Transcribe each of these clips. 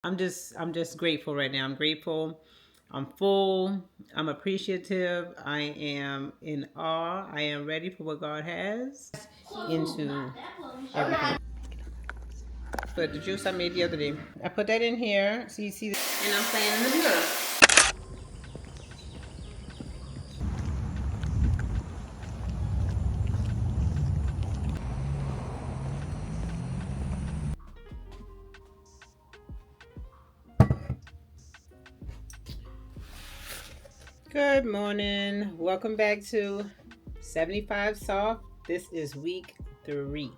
I'm just grateful right now. I'm grateful. I'm full. I'm appreciative. I am in awe. I am ready for what God has into everything. But the juice I made the other day, I put that in here. So you see, and I'm playing in the mirror. Good morning. Welcome back to 75 Soft. This is week 3.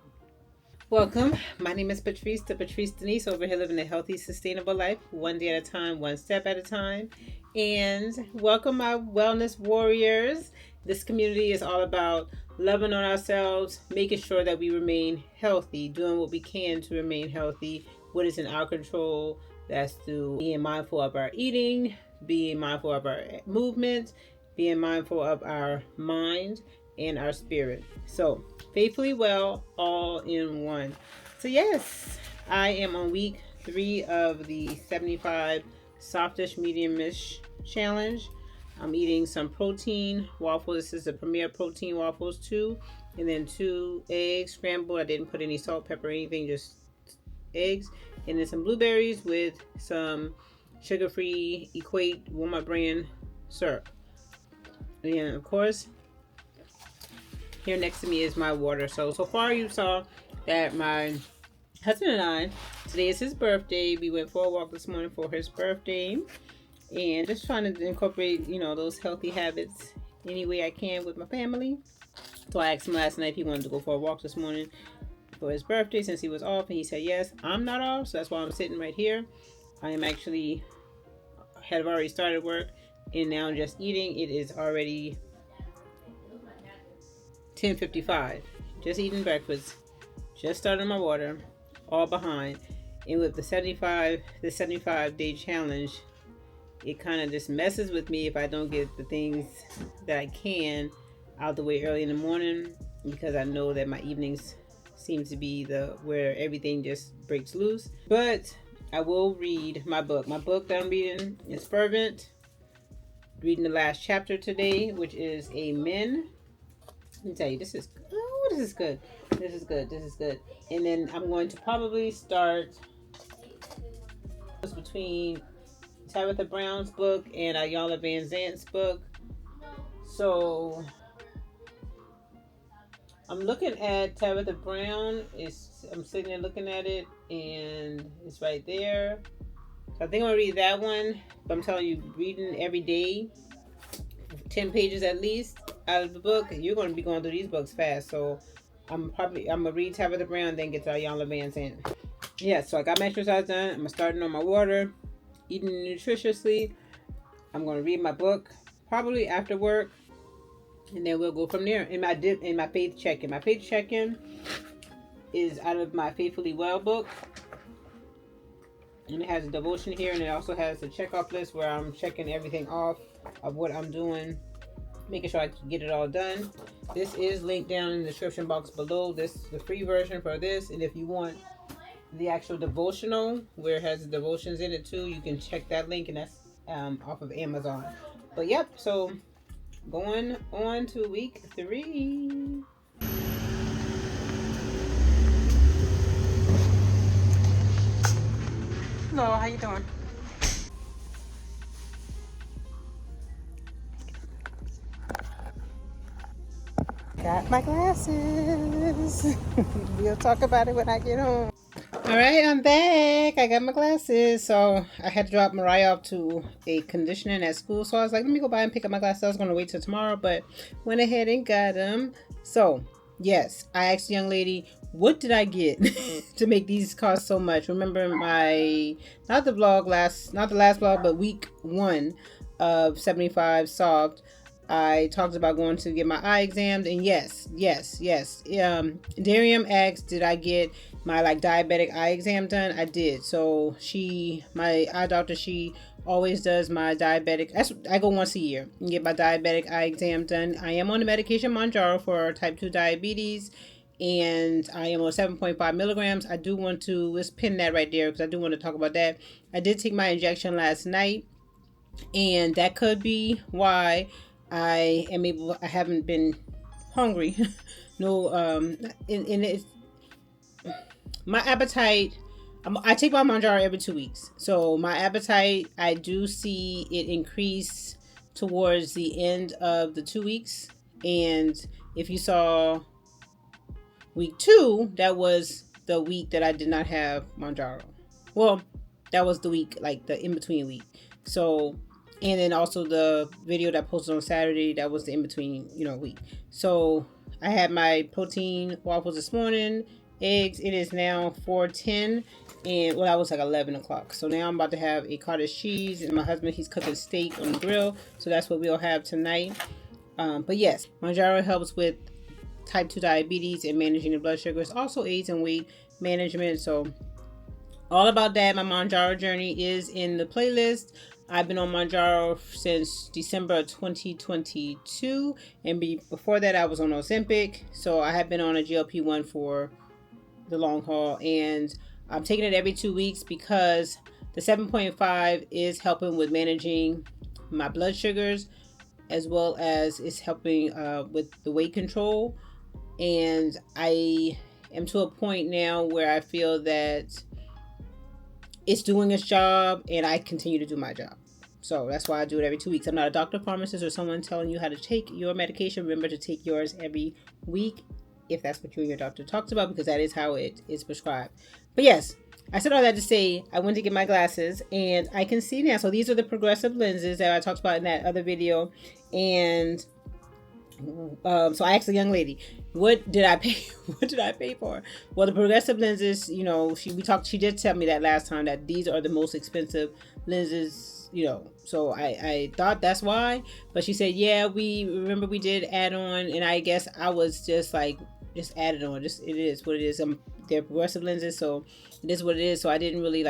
Welcome. My name is Patrice, The.Patrice.Denise, over here living a healthy, sustainable life, one day at a time, one step at a time. And welcome, my wellness warriors. This community is all about loving on ourselves, making sure that we remain healthy, doing what we can to remain healthy, what is in our control. That's through being mindful of our eating, being mindful of our movement, being mindful of our mind and our spirit. So, faithfully well, all in one. So, yes, I am on week 3 of the 75 softish mediumish challenge. I'm eating some protein waffles. This is the Premier Protein Waffles 2, and then 2 eggs scrambled. I didn't put any salt, pepper, anything, just eggs, and then some blueberries with some sugar-free Equate Walmart brand syrup. And of course, here next to me is my water. So far you saw that my husband and I, today is his birthday. We went for a walk this morning for his birthday, and just trying to incorporate, those healthy habits any way I can with my family. So I asked him last night if he wanted to go for a walk this morning for his birthday since he was off, and he said yes. I'm not off, so that's why I'm sitting right here. I am actually have already started work, and now I'm just eating. It is already 10:55. Just eating breakfast. Just started my water. All behind. And with the 75-day challenge, it kind of just messes with me if I don't get the things that I can out the way early in the morning, because I know that my evenings seem to be where everything just breaks loose. But I will read my book. My book that I'm reading is Fervent. Reading the last chapter today, which is Amen. Let me tell you, this is good. This is good. And then I'm going to probably start between Tabitha Brown's book and Ayala Van Zant's book. So I'm looking at Tabitha Brown. I'm sitting there looking at it, and it's right there. So I think I'm gonna read that one. But I'm telling you, reading every day, 10 pages at least out of the book, you're going to be going through these books fast. So I'm gonna read Tabitha Brown, then get to Ayala Van Zant. Yeah, so I got my exercise done. I'm starting on my water, eating nutritiously. I'm gonna read my book probably after work, and then we'll go from there. In my faith check-in. My faith check-in is out of my Faithfully Well book, and it has a devotion here, and it also has a check-off list where I'm checking everything off of what I'm doing, making sure I can get it all done. This is linked down in the description box below. This is the free version for this, and if you want the actual devotional where it has the devotions in it too, you can check that link, and that's off of Amazon. But yep, so going on to week 3. Hello, how you doing? Got my glasses. We'll talk about it when I get home. All right, I'm back. I got my glasses. So I had to drop Mariah off to a conditioning at school. So I was like, let me go by and pick up my glasses. I was going to wait till tomorrow, but went ahead and got them. So, yes, I asked the young lady, what did I get to make these cost so much? Remember not the last vlog, but week 1 of 75 Soft. I talked about going to get my eye examined, and yes. Darium asked, did I get my diabetic eye exam done? I did. So my eye doctor, she always does my diabetic. I go once a year and get my diabetic eye exam done. I am on the medication Mounjaro for type 2 diabetes, and I am on 7.5 milligrams. I do want to, let's pin that right there because I do want to talk about that. I did take my injection last night, and that could be why I haven't been hungry. No, and it's my appetite. I take my Mounjaro every 2 weeks, so my appetite, I do see it increase towards the end of the 2 weeks. And if you saw week 2, that was the week that I did not have Mounjaro. Well, that was the week, like the in between week. So, and then also the video that I posted on Saturday, that was the in between, week. So I had my protein waffles this morning, eggs. It is now 4:10, and well, that was like 11 o'clock. So now I'm about to have a cottage cheese, and my husband, he's cooking steak on the grill. So that's what we'll have tonight. But yes, Mounjaro helps with type 2 diabetes and managing the blood sugars. Also aids in weight management. So all about that. My Mounjaro journey is in the playlist. I've been on Mounjaro since December 2022, and before that I was on Ozempic. So I have been on a GLP-1 for the long haul, and I'm taking it every 2 weeks because the 7.5 is helping with managing my blood sugars, as well as it's helping with the weight control. And I am to a point now where I feel that it's doing its job, and I continue to do my job. So that's why I do it every 2 weeks. I'm not a doctor, pharmacist, or someone telling you how to take your medication. Remember to take yours every week if that's what you and your doctor talks about, because that is how it is prescribed. But yes, I said all that to say I went to get my glasses, and I can see now. So these are the progressive lenses that I talked about in that other video. And so I asked the young lady, what did I pay? What did I pay for? Well, the progressive lenses, she did tell me that last time, that these are the most expensive lenses, so I thought that's why. But she said, yeah, we did add on, and I guess I was just added on. Just, it is what it is. They're progressive lenses, so it is what it is. So I didn't really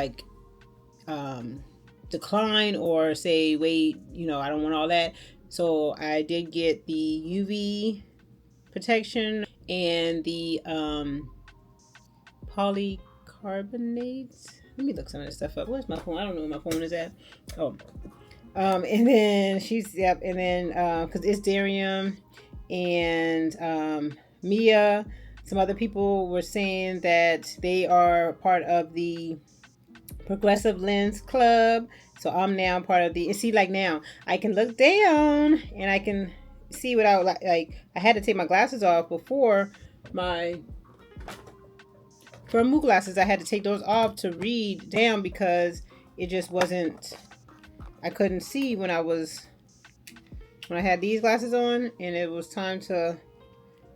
decline or say, wait, I don't want all that. So I did get the UV protection and the polycarbonate. Let me look some of this stuff up. Where's my phone? I don't know where my phone is at. Oh, and then because it's Darium and Mia. Some other people were saying that they are part of the Progressive Lens Club. So I'm now part of the, see, like now I can look down and I can see without like I had to take my glasses off before. My Firmu glasses, I had to take those off to read down because it just wasn't, I couldn't see when I had these glasses on, and it was time to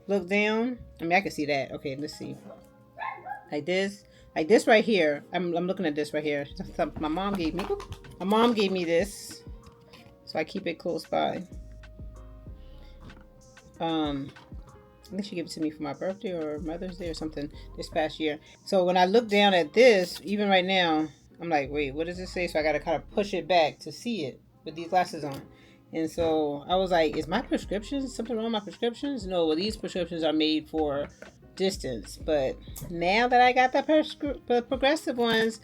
look down. I mean, I can see that. Okay, let's see. Like this right here. I'm looking at this right here. My mom gave me this, so I keep it close by. I think she gave it to me for my birthday or Mother's Day or something this past year. So when I look down at this, even right now, I'm like, wait, what does it say? So I got to kind of push it back to see it with these glasses on. And so I was like, is my prescriptions, something wrong with my prescriptions? No, well, these prescriptions are made for distance. But now that I got the progressive ones,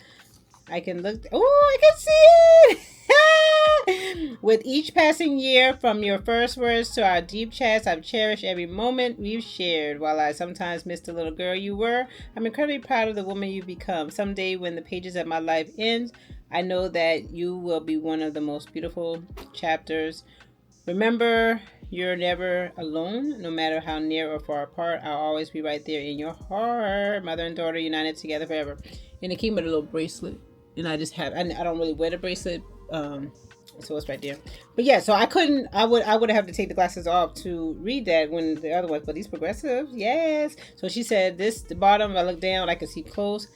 I can look. Oh, I can see it! With each passing year, from your first words to our deep chats, I've cherished every moment we've shared. While I sometimes miss the little girl you were, I'm incredibly proud of the woman you've become. Someday, when the pages of my life end, I know that you will be one of the most beautiful chapters. Remember, you're never alone. No matter how near or far apart, I'll always be right there in your heart. Mother and daughter united together forever. And it came with a little bracelet. And I don't really wear the bracelet. So it's right there. But yeah, so I would have to take the glasses off to read that when the other ones, but these progressives, yes. So she said the bottom, I look down, I can see close.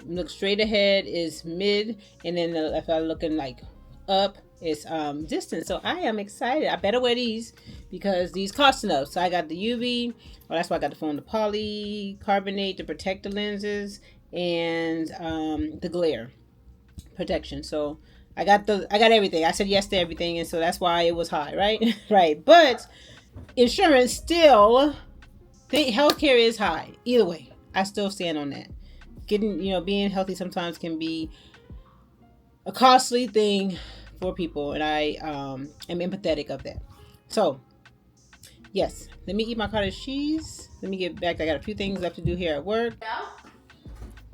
Look straight ahead is mid, and then if I'm looking like up, it's distance. So I am excited. I better wear these because these cost enough. So I got the UV, well, that's why I got the phone, the polycarbonate to protect the lenses, and the glare protection. So I got everything. I said yes to everything, and so that's why it was high, right? Right. But insurance still Healthcare is high. Either way, I still stand on that. Being healthy sometimes can be a costly thing for people, and I am empathetic of that. So, yes, let me eat my cottage cheese. Let me get back. I got a few things left to do here at work.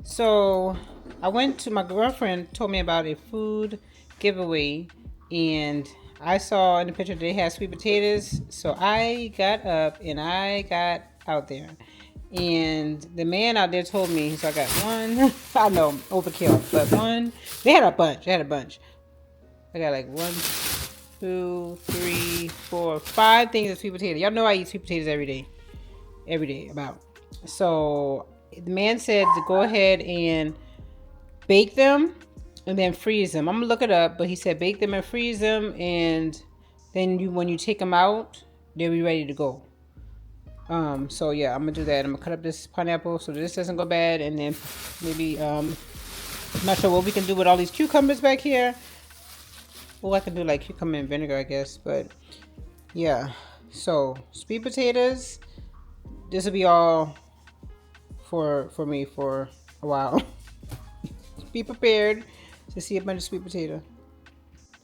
So, I went to my girlfriend told me about a food giveaway, and I saw in the picture they had sweet potatoes. So I got up and I got out there. And the man out there told me, so I got one. I know, overkill, but one. They had a bunch. I got like 5 things of sweet potato. Y'all know I eat sweet potatoes every day about. So the man said to go ahead and bake them and then freeze them. I'm gonna look it up, but he said bake them and freeze them, and then when you take them out, they'll be ready to go. So yeah, I'm gonna do that. I'm gonna cut up this pineapple so this doesn't go bad, and then maybe I'm not sure what we can do with all these cucumbers back here. Well, I can do like cucumber and vinegar, I guess, but yeah. So sweet potatoes. This will be all for me for a while. Be prepared to see a bunch of sweet potato.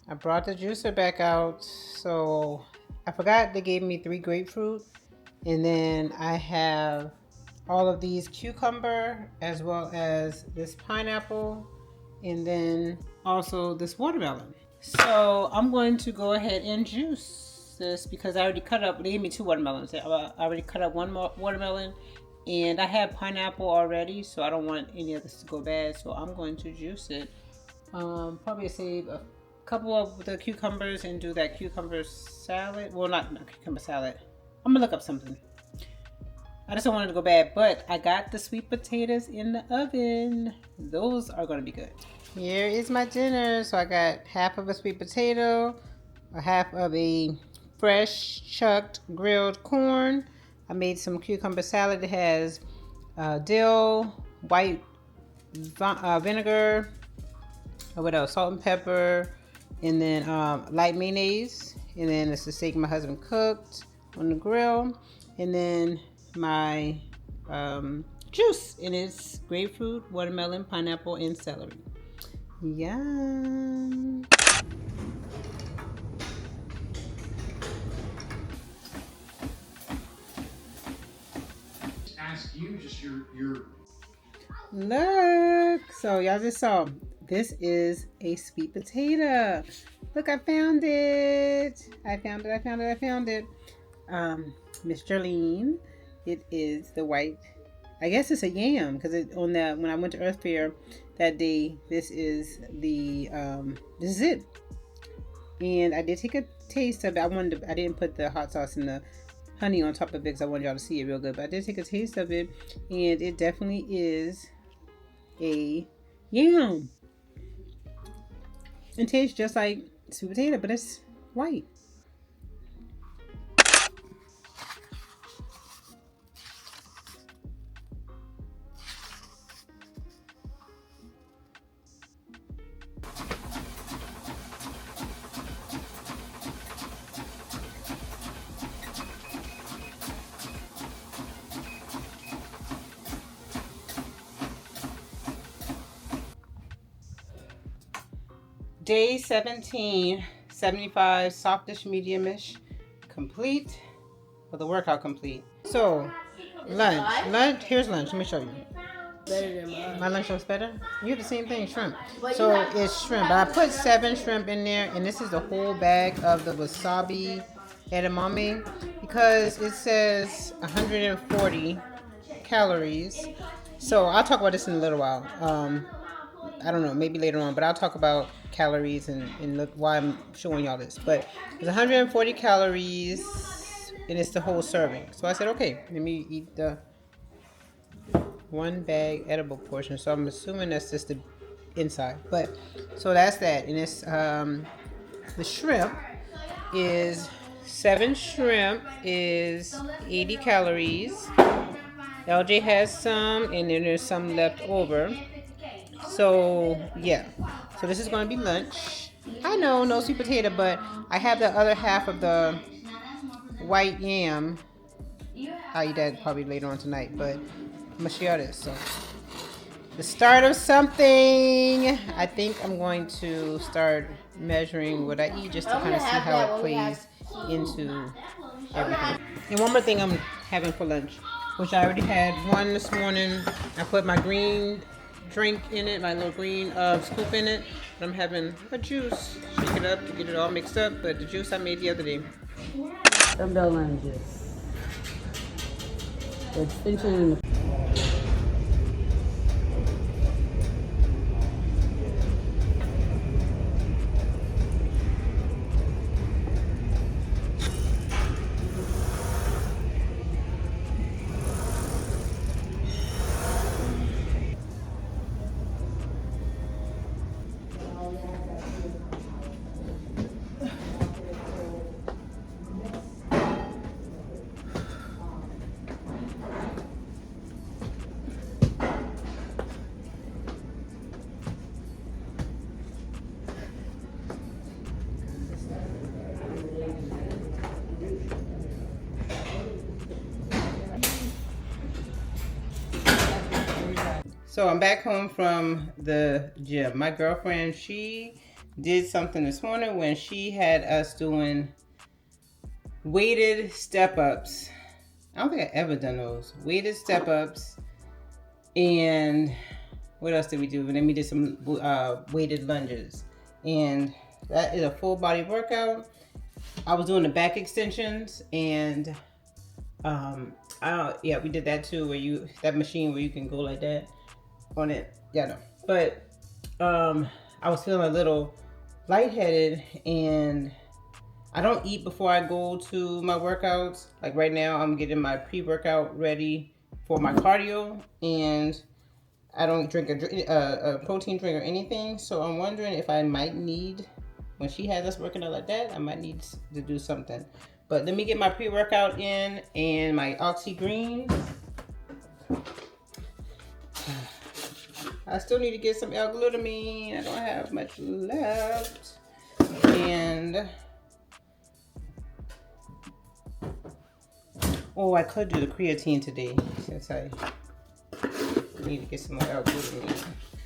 I brought the juicer back out, so I forgot they gave me 3 grapefruit, and then I have all of these cucumber as well as this pineapple, and then also this watermelon. So I'm going to go ahead and juice this because I already cut up. They gave me 2 watermelons. I already cut up 1 more watermelon, and I have pineapple already, so I don't want any of this to go bad. So I'm going to juice it. Probably save a couple of the cucumbers and do that cucumber salad. Well, not cucumber salad. I'm gonna look up something. I just don't want it to go bad, but I got the sweet potatoes in the oven. Those are gonna be good. Here is my dinner. So I got half of a sweet potato, a half of a fresh chucked grilled corn. I made some cucumber salad that has dill, white vinegar, what else? Salt and pepper, and then light mayonnaise, and then it's the steak my husband cooked on the grill, and then my juice, and it's grapefruit, watermelon, pineapple, and celery. Yum. Ask you just your Look, so y'all just saw this is a sweet potato. Look, I found it. I found it. Miss Jolene, it is the white. I guess it's a yam because when I went to Earth Fair that day, this is it. And I did take a taste of it. I didn't put the hot sauce and the honey on top of it because I wanted y'all to see it real good. But I did take a taste of it, and it definitely is a yam. It tastes just like sweet potato, but it's white. Day 17, 75, softish, mediumish, complete. For the workout complete. So, lunch. Here's lunch. Let me show you. Better than mine. My lunch looks better? You have the same thing, shrimp. So it's shrimp. But I put 7 shrimp in there, and this is the whole bag of the wasabi edamame because it says 140 calories. So I'll talk about this in a little while. I don't know, maybe later on, but I'll talk about calories and look why I'm showing y'all this. But it's 140 calories, and it's the whole serving. So I said, okay, let me eat the 1 bag edible portion. So I'm assuming that's just the inside. But so that's that, and it's the shrimp is 7 shrimp is 80 calories. LJ has some, and then there's some left over. So yeah, so this is going to be lunch. I know, no sweet potato, but I have the other half of the white yam I'll eat that probably later on tonight, but I'm gonna share this. So the start of something. I think I'm going to start measuring what I eat just to kind of see how it plays into everything. And one more thing I'm having for lunch, which I already had one this morning. I put my green drink in it, my little green scoop in it. But I'm having a juice. Shake it up to get it all mixed up. But the juice I made the other day. Dumbbell lunges. Extension in the So I'm back home from the gym. My girlfriend, she did something this morning when she had us doing weighted step-ups. I don't think I ever done those. Weighted step-ups. And what else did we do? And then we did some weighted lunges. And that is a full body workout. I was doing the back extensions and yeah, we did that too, where that machine where you can go like that on it. Yeah, no. But I was feeling a little lightheaded, and I don't eat before I go to my workouts. Like right now, I'm getting my pre-workout ready for my cardio, and I don't drink a protein drink or anything. So I'm wondering if I might need, when she has us working out like that, I might need to do something. But let me get my pre-workout in and my Oxy Greens. I still need to get some L-glutamine. I don't have much left. And oh, I could do the creatine today since I need to get some more L-glutamine.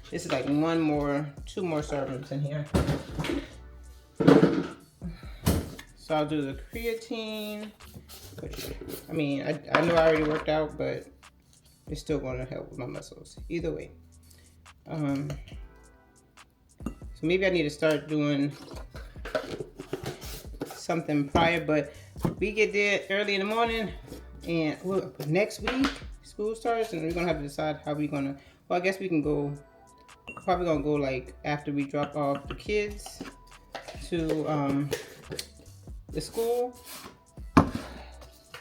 This is like two more servings in here. So I'll do the creatine, which, I mean, I know I already worked out, but it's still going to help with my muscles. Either way. So maybe I need to start doing something prior, but we get there early in the morning, and next week school starts, and we're gonna have to decide how we're gonna. Well, I guess we can go. Probably gonna go like after we drop off the kids to the school.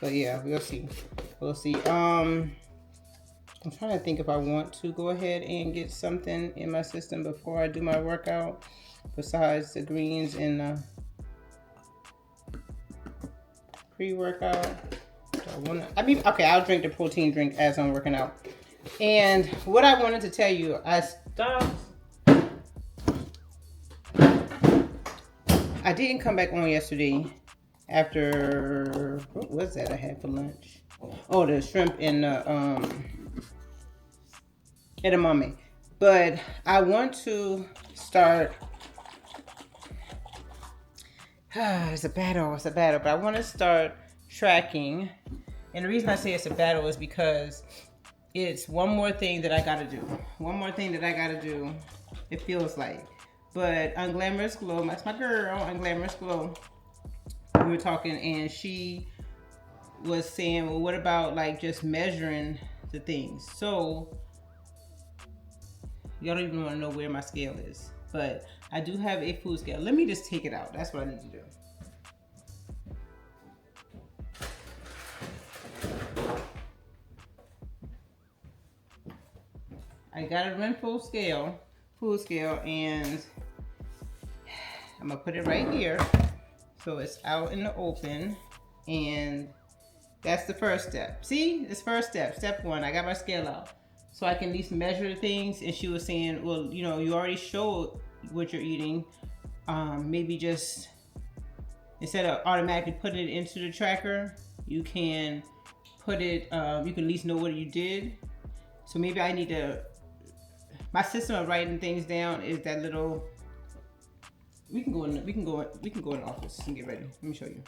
But yeah, we'll see. We'll see. I'm trying to think if I want to go ahead and get something in my system before I do my workout, besides the greens and the pre-workout. Okay, I'll drink the protein drink as I'm working out. And what I wanted to tell you, I didn't come back on yesterday after, what was that I had for lunch? Oh, the shrimp and the edamame. But I want to start. It's a battle, but I want to start tracking. And the reason I say it's a battle is because it's one more thing that I gotta do. It feels like. But Unglamorous Glow, that's my girl, Unglamorous Glow. We were talking, and she was saying, well, what about like just measuring the things? So y'all don't even want to know where my scale is, but I do have a food scale. Let me just take it out. That's what I need to do. I got a full scale, and I'm gonna put it right here so it's out in the open, and that's the first step. See, this first step, step one, I got my scale out so I can at least measure things. And she was saying, well, you know, you already showed what you're eating. Maybe just instead of automatically putting it into the tracker, you can put it, you can at least know what you did. So maybe I need to, my system of writing things down is that little, we can go in the office and get ready. Let me show you.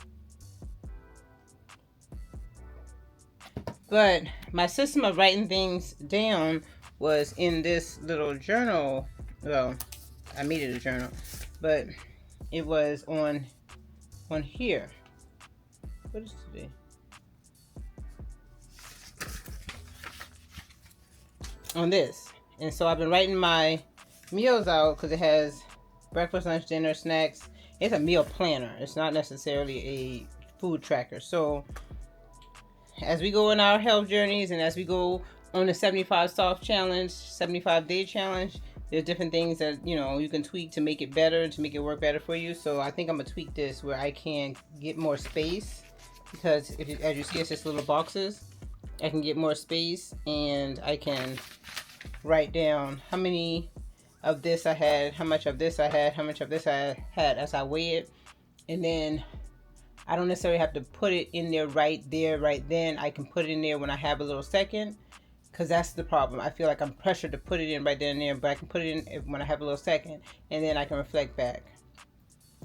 But my system of writing things down was in this little journal. Well, I made it a journal, but it was on here. What is today? On this. And so I've been writing my meals out because it has breakfast, lunch, dinner, snacks. It's a meal planner. It's not necessarily a food tracker. So as we go on our health journeys and as we go on the 75 soft challenge, 75 day challenge, there's different things that, you know, you can tweak to make it better, to make it work better for you. So I think I'm gonna tweak this where I can get more space, because if you, as you see, it's just little boxes. I can get more space and I can write down how many of this I had, how much of this I had, how much of this I had as I weigh it. And then I don't necessarily have to put it in there, right then. I can put it in there when I have a little second, because that's the problem. I feel like I'm pressured to put it in right then and there, but I can put it in when I have a little second, and then I can reflect back.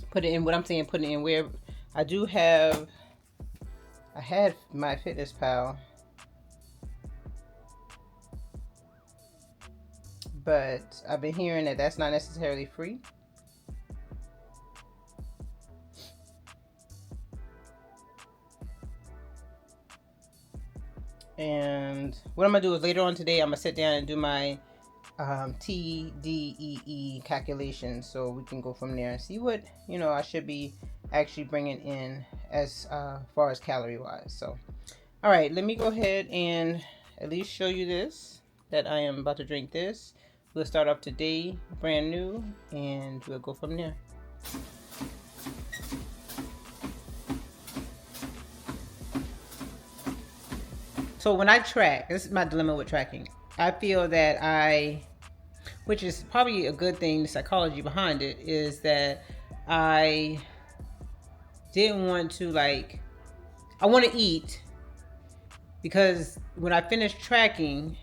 Put it in, what I'm saying, put it in where I do have, I had my Fitness but I've been hearing that that's not necessarily free. And what I'm gonna do is later on today, I'm gonna sit down and do my TDEE calculations, so we can go from there and see what, you know, I should be actually bringing in as far as calorie wise. So, all right, let me go ahead and at least show you this, that I am about to drink this. We'll start off today brand new, and we'll go from there. So when I track, this is my dilemma with tracking. I feel that which is probably a good thing, the psychology behind it, is that I didn't want to, I want to eat, because when I finish tracking,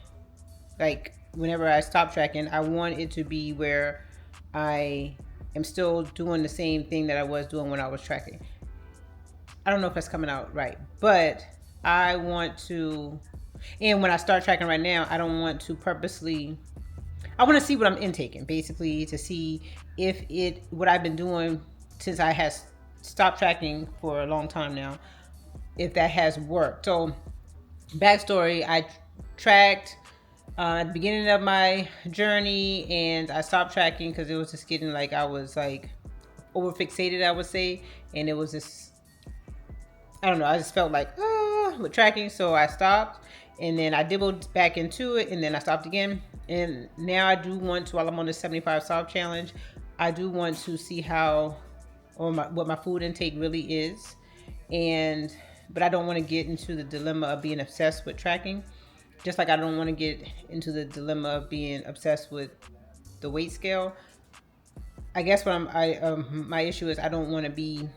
whenever I stop tracking, I want it to be where I am still doing the same thing that I was doing when I was tracking. I don't know if that's coming out right, but I want to, and when I start tracking right now, I don't want to purposely, I want to see what I'm intaking, basically, to see if what I've been doing since I had stopped tracking for a long time now, if that has worked. So, backstory, I tracked at the beginning of my journey, and I stopped tracking because it was just getting I was over fixated, I would say, and it was just, I don't know, I just felt with tracking, so I stopped, and then I dibbled back into it, and then I stopped again. And now I do want to, while I'm on the 75 soft challenge, I do want to see what my food intake really is, but I don't want to get into the dilemma of being obsessed with tracking. Just like I don't want to get into the dilemma of being obsessed with the weight scale. I guess my issue is I don't want to be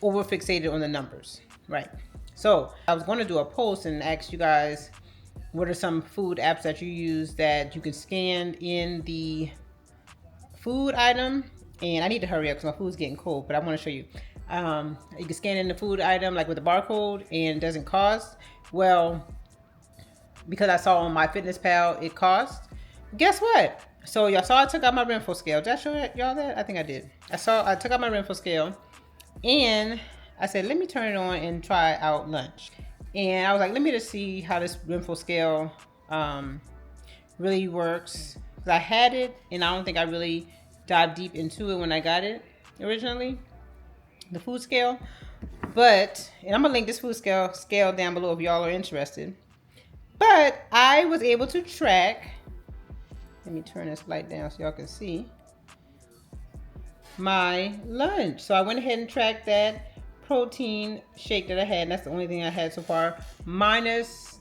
over fixated on the numbers, right? So I was going to do a post and ask you guys, what are some food apps that you use that you can scan in the food item? And I need to hurry up because my food's getting cold, but I want to show you. You can scan in the food item with a barcode and it doesn't cost. Well, because I saw on my MyFitnessPal it cost. Guess what? So y'all saw I took out my Renfro scale. Did I show y'all that? I think I did. I took out my Renfro scale, and I said, let me turn it on and try out lunch. And I was like, let me just see how this Renfro scale really works. Because I had it, and I don't think I really dived deep into it when I got it originally, the food scale. But, and I'm going to link this food scale down below if y'all are interested. But I was able to track, let me turn this light down so y'all can see, my lunch. So I went ahead and tracked that protein shake that I had, and that's the only thing I had so far. Minus,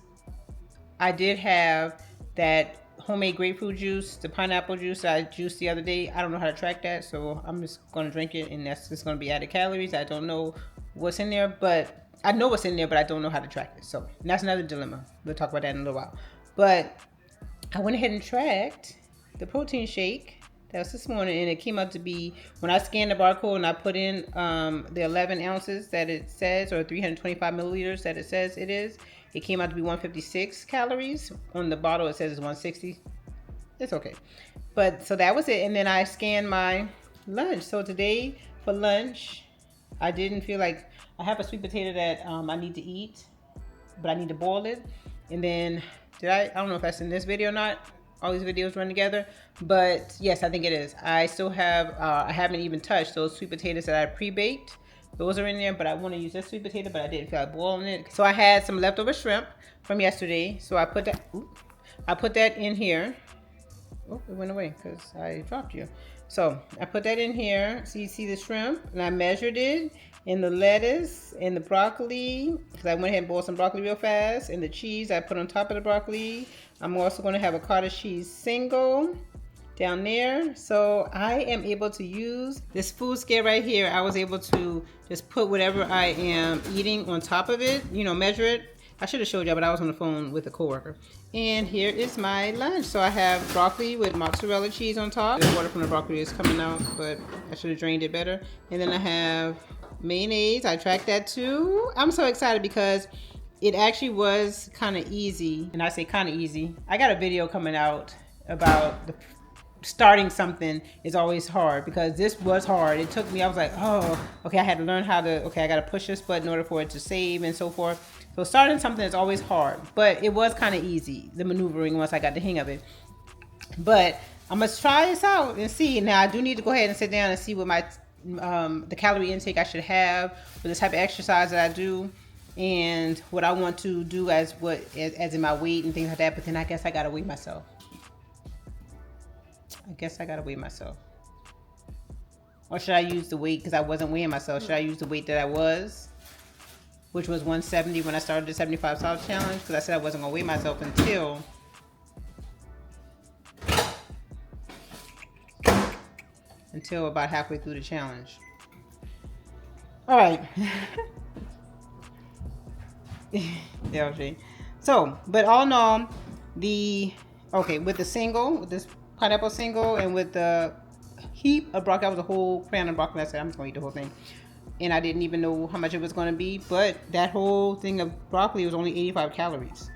I did have that homemade grapefruit juice, the pineapple juice that I juiced the other day. I don't know how to track that, so I'm just going to drink it, and that's just going to be added calories. I don't know what's in there, but I know what's in there, but I don't know how to track it. So that's another dilemma. We'll talk about that in a little while. But I went ahead and tracked the protein shake. That was this morning, and it came out to be, when I scanned the barcode and I put in the 11 ounces that it says, or 325 milliliters that it says it is, it came out to be 156 calories. On the bottle, it says it's 160. It's okay. But so that was it. And then I scanned my lunch. So today for lunch, I didn't feel like, I have a sweet potato that I need to eat, but I need to boil it. And then I don't know if that's in this video or not. All these videos run together, but yes, I think it is. I still have, I haven't even touched those sweet potatoes that I pre-baked. Those are in there, but I want to use this sweet potato, but I didn't feel like boiling it. So I had some leftover shrimp from yesterday. So I put that in here. Oh, it went away because I dropped you. So I put that in here. So you see the shrimp, and I measured it, and the lettuce and the broccoli, because I went ahead and boiled some broccoli real fast, and the cheese I put on top of the broccoli. I'm also going to have a cottage cheese single down there. So I am able to use this food scale right here. I was able to just put whatever I am eating on top of it, measure it. I should have showed y'all, but I was on the phone with a coworker. And here is my lunch. So I have broccoli with mozzarella cheese on top. The water from the broccoli is coming out, but I should have drained it better. And then I have mayonnaise. I tracked that too. I'm so excited because it actually was kind of easy. And I say kind of easy. I got a video coming out about starting something is always hard, because this was hard. It took me, I was like, oh, okay, I had to learn how to, okay, I got to push this button in order for it to save and so forth. So starting something is always hard, but it was kind of easy, the maneuvering, once I got the hang of it. But I'm going to try this out and see. Now I do need to go ahead and sit down and see what my, the calorie intake I should have for the type of exercise that I do, and what I want to do as in my weight and things like that. But then I guess I got to weigh myself. Or should I use the weight, because I wasn't weighing myself? Should I use the weight that I was, which was 170 when I started the 75 South challenge? Because I said I wasn't going to weigh myself until about halfway through the challenge. All right. Yeah, okay. So, but all in all, with the single, with this pineapple single, and with the heap of broccoli, that was a whole pan of broccoli. I said I'm just gonna eat the whole thing, and I didn't even know how much it was gonna be, but that whole thing of broccoli was only 85 calories.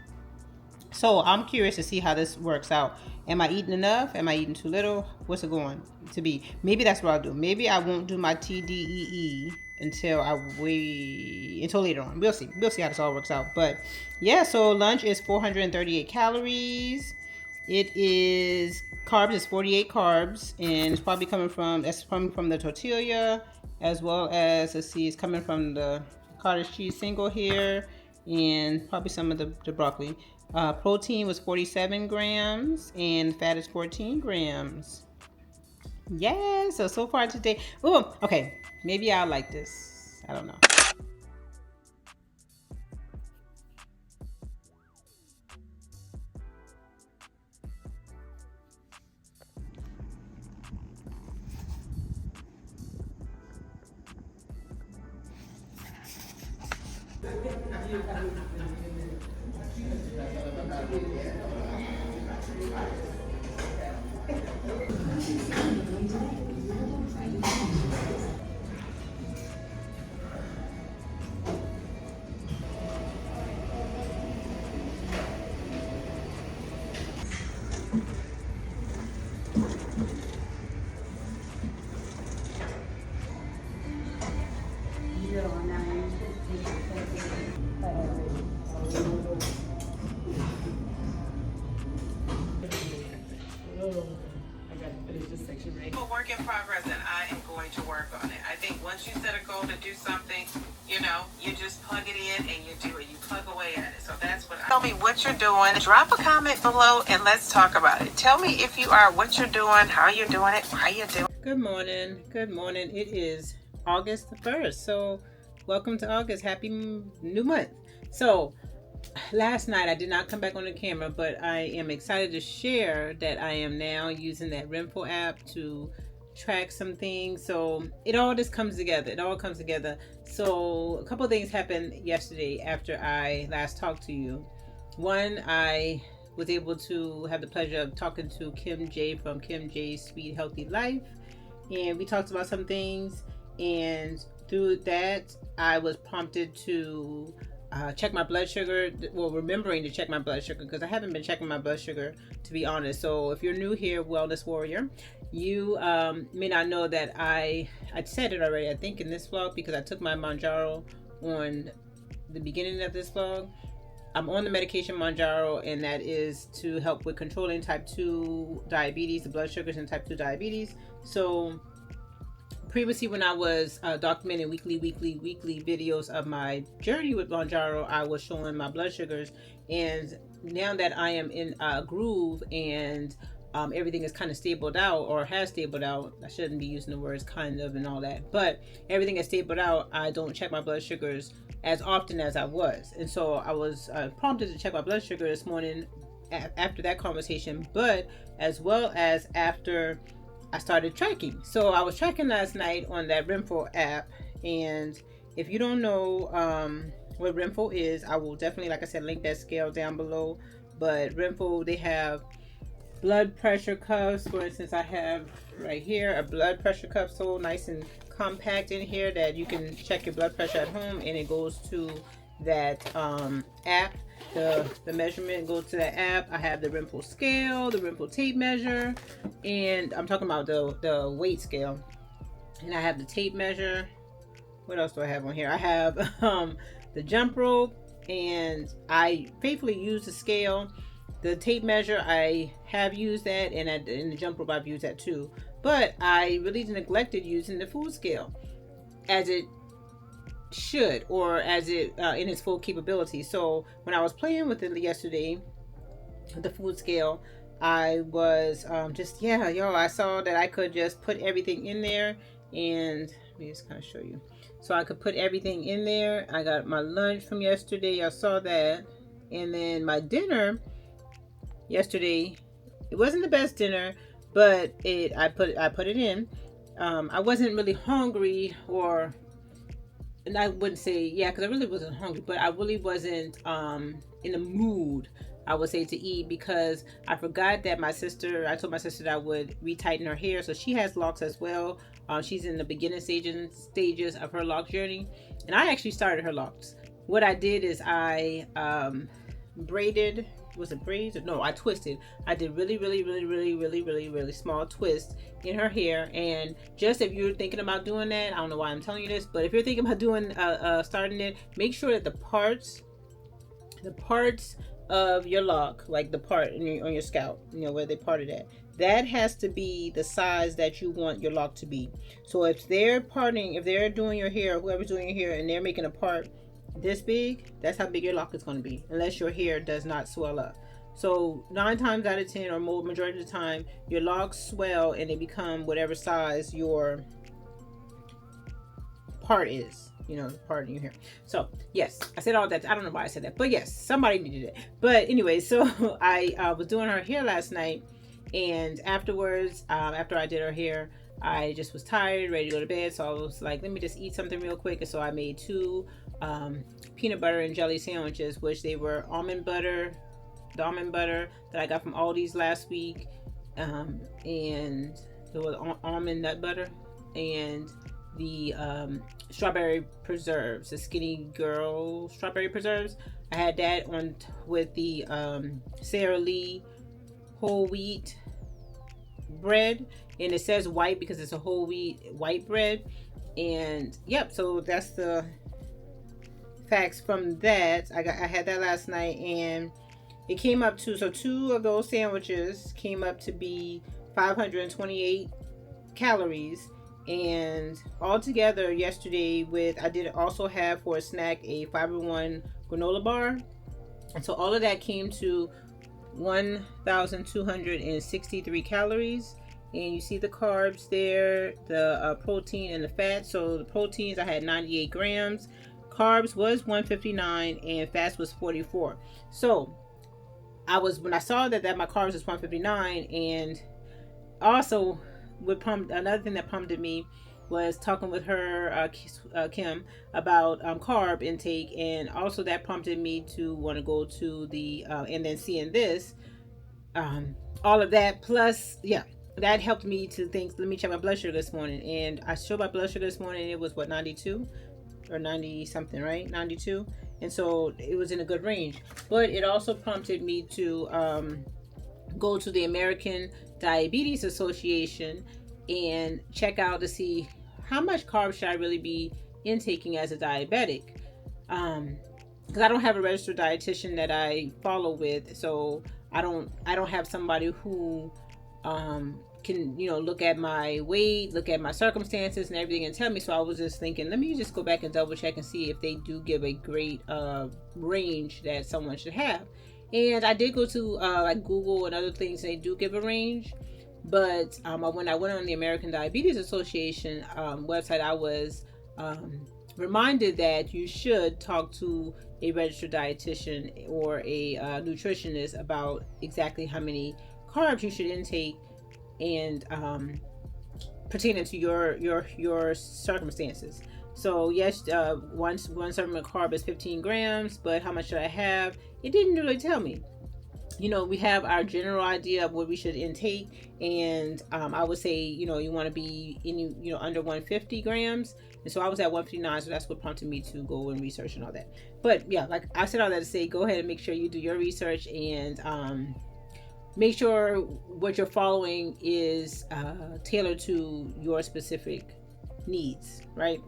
So I'm curious to see how this works out. Am I eating enough? Am I eating too little? What's it going to be? Maybe that's what I'll do. Maybe I won't do my TDEE until later on. We'll see how this all works out. But yeah, so lunch is 438 calories. It is carbs, it's 48 carbs, and it's probably coming from the tortilla, as well as, let's see, it's coming from the cottage cheese single here, and probably some of the broccoli. Protein was 47 grams, and fat is 14 grams. Yeah, so far today. Oh, okay. Maybe I'll like this. I don't know. A work in progress, and I am going to work on it. I think once you set a goal to do something, you just plug it in and you do it. You plug away at it. So that's what tell me what you're doing. Drop a comment below and let's talk about it. Tell me if you are, what you're doing, how you're doing it, why you're doing it. Good morning. It is August the 1st. So welcome to August. Happy new month. So last night I did not come back on the camera, but I am excited to share that I am now using that Renfo app to track some things. So it all just comes together. It all comes together. So a couple of things happened yesterday after I last talked to you. One, I was able to have the pleasure of talking to Kim J from Kim J's Sweet Healthy Life, and we talked about some things. And through that, I was prompted to check my blood sugar. Well, remembering to check my blood sugar, because I haven't been checking my blood sugar, to be honest. So if you're new here, Wellness Warrior, you may not know that I said it already, I think, in this vlog, because I took my Mounjaro on the beginning of this vlog. I'm on the medication Mounjaro, and that is to help with controlling type 2 diabetes, the blood sugars in type 2 diabetes. So previously, when I was documenting weekly videos of my journey with Mounjaro, I was showing my blood sugars. And now that I am in a groove and everything is kind of stabled out, or has stabled out, I shouldn't be using the words kind of and all that, but everything is stabled out, I don't check my blood sugars as often as I was. And so I was prompted to check my blood sugar this morning after that conversation, but as well as after I started tracking. So I was tracking last night on that Renfo app. And if you don't know what Renfo is, I will definitely, like I said, link that scale down below. But Renfo, they have blood pressure cuffs. For instance, I have right here a blood pressure cuff, so nice and compact in here that you can check your blood pressure at home, and it goes to that app. The measurement goes to that app. I have the Renfo scale, the Renfo tape measure, and I'm talking about the weight scale. And I have the tape measure. What else do I have on here? I have the jump rope, and I faithfully use the scale. The tape measure, I have used that, and in the jump rope, I've used that too. But I really neglected using the food scale as it should, or as it in its full capability. So when I was playing with it yesterday, the food scale, I was I saw that I could just put everything in there, and let me just kind of show you. So I could put everything in there. I got my lunch from yesterday, I saw that, and then my dinner yesterday, it wasn't the best dinner, but I put it in. I wasn't really hungry, and I wouldn't say, because I really wasn't hungry, but I really wasn't in the mood, I would say, to eat, because I forgot that I told my sister that I would retighten her hair. So she has locks as well. She's in the beginning stages of her lock journey, and I actually started her locks. What I did is I braided. Was it braids? No, I twisted. I did really small twists in her hair. And just if you're thinking about doing that, I don't know why I'm telling you this, but if you're thinking about doing starting it, make sure that the parts of your lock, like the part on your scalp, where they parted at, that has to be the size that you want your lock to be. So if they're doing your hair, whoever's doing your hair, and they're making a part this big, that's how big your lock is going to be, unless your hair does not swell up. So 9 times out of 10, or more, majority of the time, your locks swell and they become whatever size your part is, the part in your hair. So yes, I said all that. I don't know why I said that, but yes, somebody needed it. But anyway, so I was doing her hair last night, and afterwards, after I did her hair, I just was tired, ready to go to bed. So I was like, let me just eat something real quick. And so I made 2 peanut butter and jelly sandwiches, which they were the almond butter that I got from Aldi's last week, and there was almond nut butter, and the strawberry preserves, the Skinny Girl strawberry preserves. I had that on with the Sara Lee whole wheat bread, and it says white because it's a whole wheat white bread. And yep, so that's the facts from that. I had that last night, and it came up to, so 2 of those sandwiches came up to be 528 calories. And altogether yesterday, I did also have for a snack a Fiber One granola bar, and so all of that came to 1,263 calories. And you see the carbs there, the protein and the fat. So the proteins, I had 98 grams, carbs was 159, and fats was 44. So when I saw that my carbs was 159, and also another thing that prompted me was talking with her, Kim, about carb intake, and also that prompted me to want to go to the and then seeing this, all of that plus, yeah, that helped me to think. Let me check my blood sugar this morning, and I showed my blood sugar this morning. It was what, 92 or 90 something, right? 92, and so it was in a good range. But it also prompted me to go to the American Diabetes Association and check out to see how much carbs should I really be intaking as a diabetic. Because I don't have a registered dietitian that I follow with, so I don't have somebody who can look at my weight, look at my circumstances and everything and tell me. So I was just thinking, let me just go back and double check and see if they do give a great range that someone should have. And I did go to like Google and other things, and they do give a range. But when I went on the American Diabetes Association website, I was reminded that you should talk to a registered dietitian or a nutritionist about exactly how many carbs you should intake and pertaining to your circumstances. So yes, one serving of carb is 15 grams, but how much should I have? It didn't really tell me. We have our general idea of what we should intake, and I would say, you want to be in, under 150 grams. And so I was at 159, so that's what prompted me to go and research and all that. But yeah, like I said all that to say, go ahead and make sure you do your research, and make sure what you're following is tailored to your specific needs, right?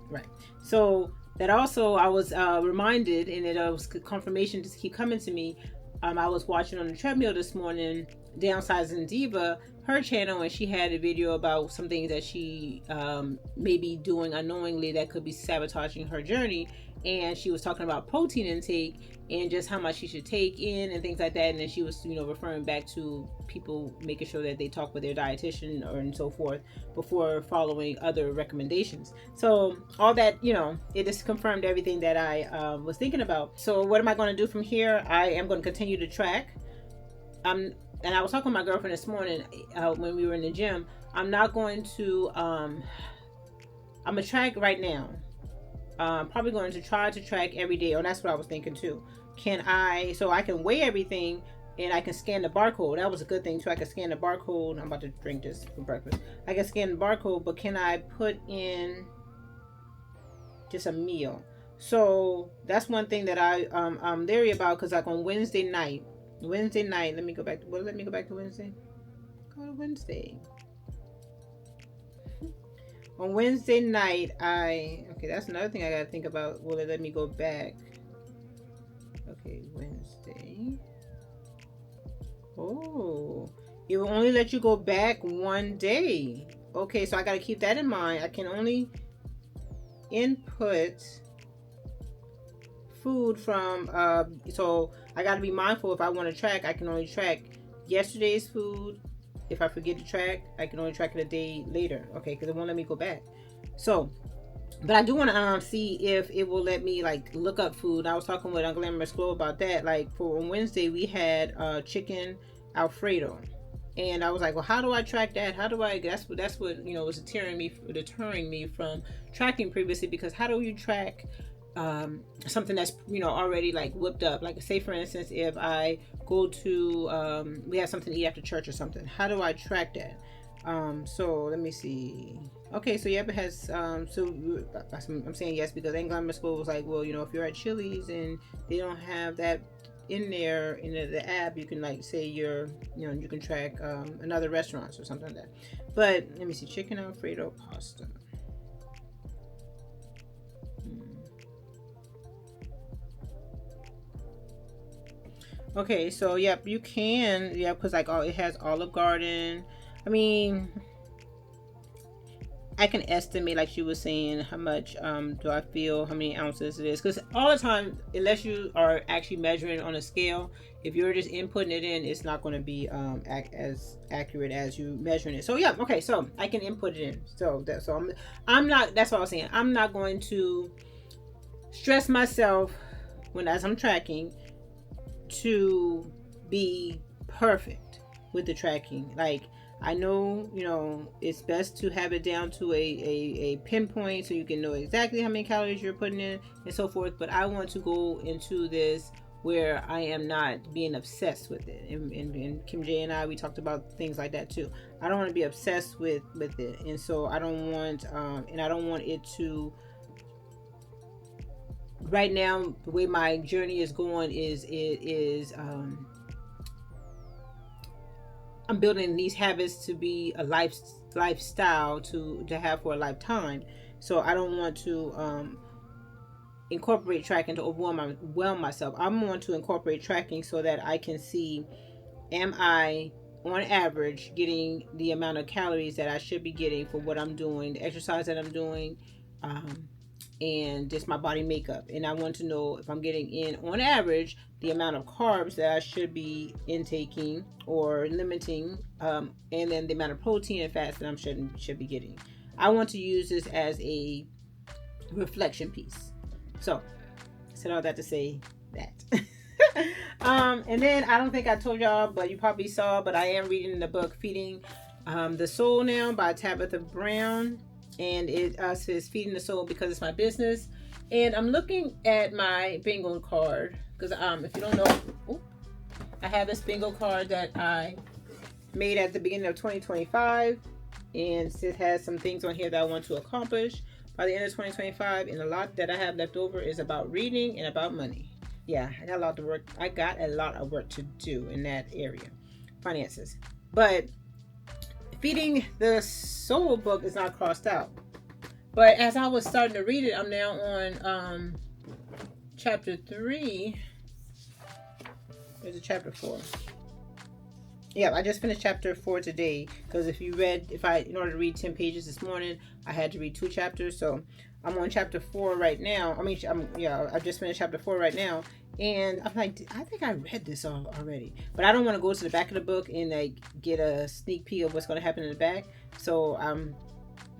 So that also, I was reminded, and it was confirmation to keep coming to me. I was watching on the treadmill this morning, Downsizing Diva, her channel, and she had a video about some things that she may be doing unknowingly that could be sabotaging her journey. And she was talking about protein intake and just how much she should take in and things like that. And then she was, referring back to people making sure that they talk with their dietitian and so forth before following other recommendations. So all that, it just confirmed everything that I was thinking about. So what am I going to do from here? I am going to continue to track. And I was talking with my girlfriend this morning when we were in the gym. I'm not going to, I'm going to track right now. Probably going to try to track every day. Oh, that's what I was thinking too. So I can weigh everything and I can scan the barcode. That was a good thing too. I can scan the barcode. I'm about to drink this for breakfast. I can scan the barcode, but can I put in just a meal? So that's one thing that I'm leery about, because like on Wednesday night, let me go back to Wednesday. Go to Wednesday. On Wednesday night, that's another thing I gotta think about. Will it let me go back? Okay, Wednesday. Oh, it will only let you go back one day. Okay, so I gotta keep that in mind. I can only input food from, so I gotta be mindful. If I want to track, I can only track yesterday's food. If I forget to track, I can only track it a day later. Okay, because it won't let me go back. So, but I do want to see if it will let me like look up food. I was talking with Unglamorous Glow about that. Like for on Wednesday, we had chicken Alfredo, and I was like, well, how do I track that? How do I? That's what was deterring me from tracking previously. Because how do you track something that's already like whipped up? Like say for instance, if I go to we have something to eat after church or something, how do I track that? So let me see. Okay, so yep, it has so I'm saying yes because Anglo School was like, well, if you're at Chili's and they don't have that in there in the app, you can like say you can track another restaurants or something like that. But let me see, chicken Alfredo pasta. Okay, so yep, you can, because like it has Olive Garden. I mean, I can estimate, like she was saying, how much do I feel, how many ounces it is. Because all the time, unless you are actually measuring on a scale, if you're just inputting it in, it's not going to be as accurate as you measuring it. So yeah, okay, so I can input it in. I'm not. That's what I was saying. I'm not going to stress myself as I'm tracking to be perfect with the tracking. Like I know, you know, it's best to have it down to a pinpoint so you can know exactly how many calories you're putting in and so forth. But I want to go into this where I am not being obsessed with it. And Kim J and I, we talked about things like that too. I don't want to be obsessed with it. And so I don't want, and I don't want it to, right now, the way my journey is going I'm building these habits to be a lifestyle to have for a lifetime. So I don't want to incorporate tracking to overwhelm myself. I'm going to incorporate tracking so that I can see, am I on average getting the amount of calories that I should be getting for what I'm doing, the exercise that I'm doing, and just my body makeup. And I want to know if I'm getting in on average the amount of carbs that I should be intaking or limiting, and then the amount of protein and fats that I should be getting. I want to use this as a reflection piece. So I said all that to say that. And then I don't think I told y'all, but you probably saw, but I am reading the book Feeding the Soul now by Tabitha Brown. And it says Feeding the Soul because it's my business. And I'm looking at my bingo card because if you don't know, I have this bingo card that I made at the beginning of 2025, and it has some things on here that I want to accomplish by the end of 2025, and a lot that I have left over is about reading and about money. Yeah, I got a lot of work. I got a lot of work to do in that area, finances. But Feeding the Soul book is not crossed out. But as I was starting to read it, I'm now on chapter 3. There's a chapter 4. Yeah, I just finished chapter 4 today because in order to read 10 pages this morning, I had to read 2 chapters. So I'm on chapter 4 right now. I just finished chapter 4 right now, and I'm like, I think I read this already, but I don't want to go to the back of the book and like get a sneak peek of what's going to happen in the back. So I'm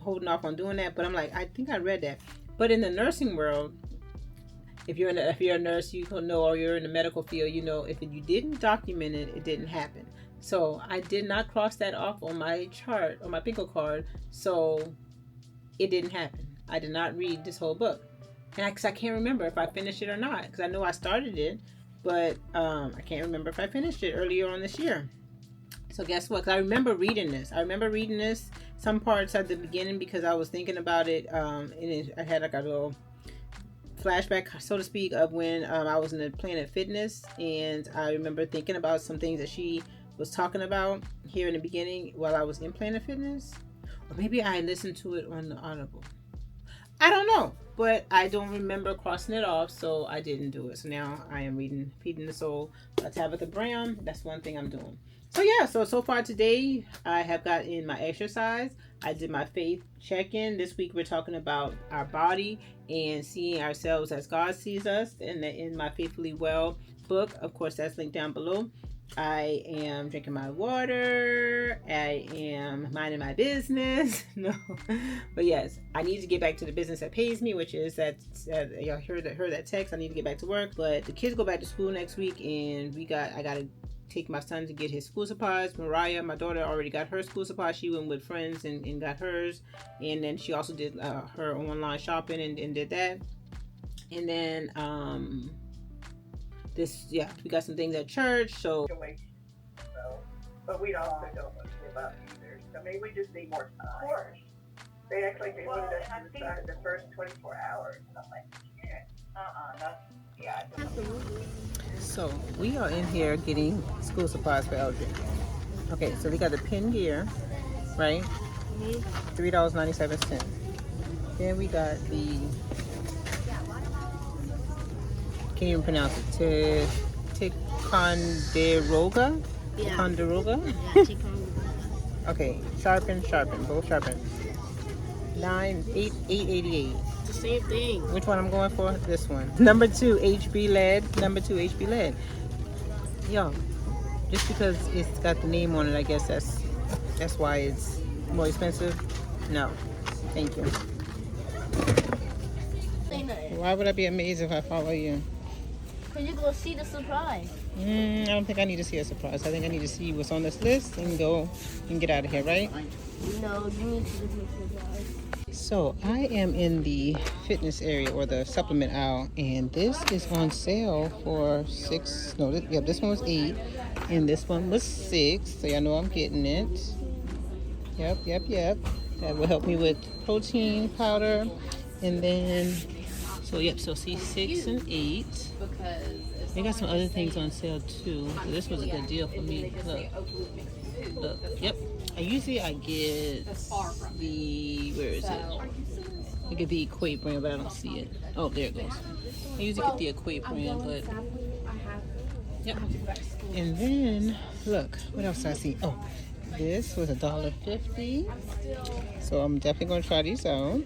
holding off on doing that. But I'm like, I think I read that. But in the nursing world, if you're a nurse, you know, or you're in the medical field, you know, if you didn't document it, it didn't happen. So I did not cross that off on my chart, on my bingo card. So it didn't happen. I did not read this whole book. And I can't remember if I finished it or not. Because I know I started it, but I can't remember if I finished it earlier on this year. So guess what? Because I remember reading this. Some parts at the beginning because I was thinking about it. And I had like a little flashback, so to speak, of when I was in the Planet Fitness. And I remember thinking about some things that she was talking about here in the beginning while I was in Planet Fitness, or maybe I listened to it on the Audible. I don't know, but I don't remember crossing it off, so I didn't do it. So now I am reading Feeding the Soul by Tabitha Brown. That's one thing I'm doing. So yeah, so far today I have got in my exercise. I did my faith check-in. This week we're talking about our body and seeing ourselves as God sees us in my Faithfully Well book. Of course, that's linked down below. I am drinking my water. I am minding my business. No, but yes, I need to get back to the business that pays me, which is that y'all heard that text. I need to get back to work. But the kids go back to school next week, and I gotta take my son to get his school supplies. Mariah, my daughter, already got her school supplies. She went with friends and got hers, and then she also did her online shopping and did that. And then we got some things at church, so but we also don't want to give up either. So maybe we just need more time. Of course. They act like they wanted us to decide the first 24 hours. And I'm like, So we are in here getting school supplies for Eldridge. Okay, so we got the pin gear, right? $3.97. Then we got the, can't even pronounce it, Ticonderoga? Yeah. Ticonderoga? Yeah, Ticonderoga. Okay, sharpen, both sharpen. 888. It's the same thing. Which one I'm going for? This one. Number 2 HB lead. Yo, just because it's got the name on it, I guess that's why it's more expensive. No, thank you. Why would I be amazed if I follow you? Because you're going to see the surprise. I don't think I need to see a surprise. I think I need to see what's on this list and go and get out of here, right? No, you need to see the surprise. So I am in the fitness area or the supplement aisle, and this is on sale for $6. No, this one was $8, and this one was $6. So y'all know I'm getting it. Yep. That will help me with protein powder, and then so see 6 and 8. They got some other things on sale too. So this was a good deal for me. Look. Yep. I get where is it? I get the Equate brand, but I don't see it. Oh, there it goes. I usually get the Equate brand, but yep. And then look, what else I see? Oh, this was $1.50. So I'm definitely gonna try these out.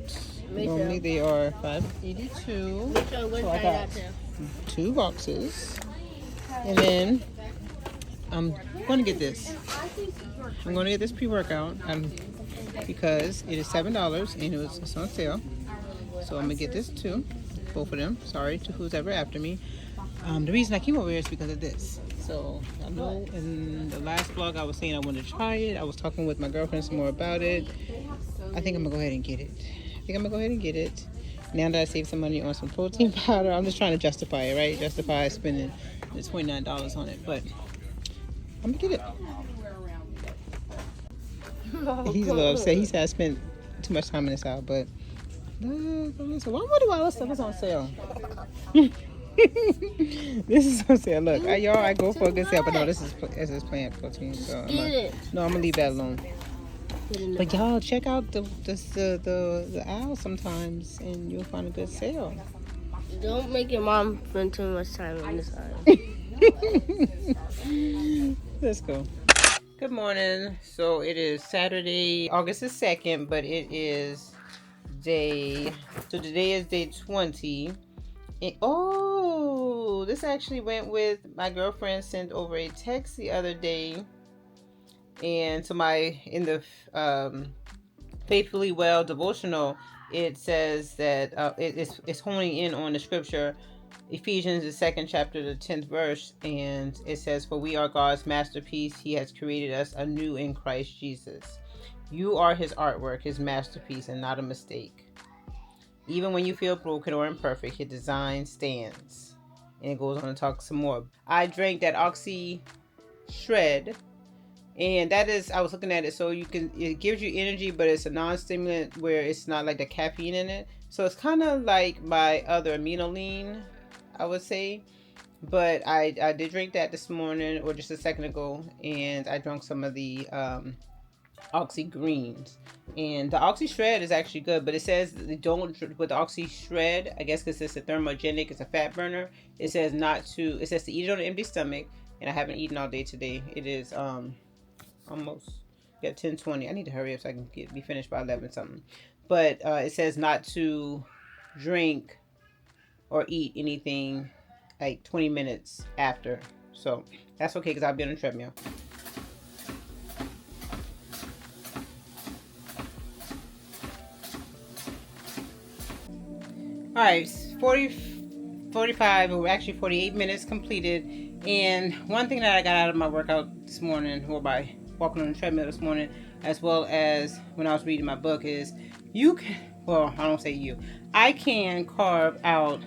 Normally they are $5.82. So I got 2 boxes, and then I'm going to get this. I'm going to get this pre-workout because it is $7 and it's on sale. So I'm going to get this too, both of them. Sorry to who's ever after me. The reason I came over here is because of this. So I know in the last vlog I was saying I wanted to try it. I was talking with my girlfriend some more about it. I think I'm going to go ahead and get it. Now that I saved some money on some protein powder, I'm just trying to justify it, right? Justify spending the $29 on it, but I'm gonna get it. He's a little upset. He said I spent too much time in this aisle, but so I wonder why all this stuff is on sale. This is on sale. Look, I go for a good sale, but no, this is plant protein, so I'm gonna leave that alone. But y'all check out the aisle sometimes, and you'll find a good sale. Don't make your mom spend too much time on this aisle. Let's go. Good morning. So it is Saturday, August the 2nd, but it is today is day 20. And, this actually went with my girlfriend sent over a text the other day. And to in the Faithfully Well devotional, it says that it's honing in on the scripture, Ephesians, the 2nd chapter, the 10th verse, and it says, "For we are God's masterpiece. He has created us anew in Christ Jesus. You are his artwork, his masterpiece, and not a mistake. Even when you feel broken or imperfect, his design stands." And it goes on to talk some more. I drank that Oxy Shred, and that is, I was looking at it, so it gives you energy, but it's a non-stimulant where it's not like the caffeine in it. So it's kind of like my other aminoline, I would say. But I did drink that this morning, or just a second ago, and I drank some of the Oxy Greens. And the Oxy Shred is actually good, but it says don't, with the Oxy Shred, I guess because it's a thermogenic, it's a fat burner, it says to eat it on an empty stomach, and I haven't eaten all day today. It is almost 10:20. I need to hurry up so I can be finished by 11 something. But it says not to drink or eat anything like 20 minutes after. So that's okay because I'll be on the treadmill. All right, 45, or actually 48 minutes completed. And one thing that I got out of my workout this morning, or by walking on the treadmill this morning, as well as when I was reading my book, is I can carve out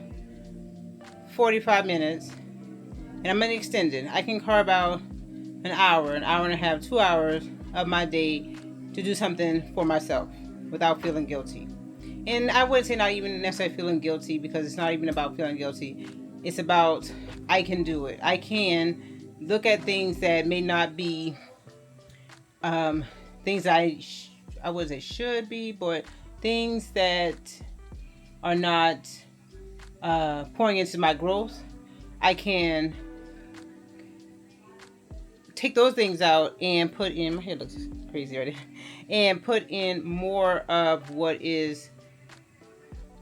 45 minutes, and I'm gonna extend it. I can carve out an hour and a half, 2 hours of my day to do something for myself without feeling guilty. And I wouldn't say not even necessarily feeling guilty, because it's not even about feeling guilty. It's about, I can do it. I can look at things that may not be things I wouldn't say should be, but things that are not pouring into my growth. I can take those things out and put in, my hair looks crazy already, and put in more of what is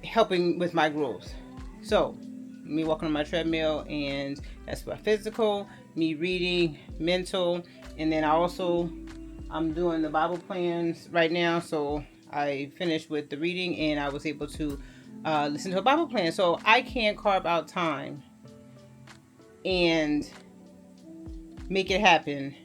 helping with my growth. So me walking on my treadmill, and that's my physical, me reading, mental, and then I'm doing the Bible plans right now. So I finished with the reading, and I was able to listen to a Bible plan. So I can carve out time and make it happen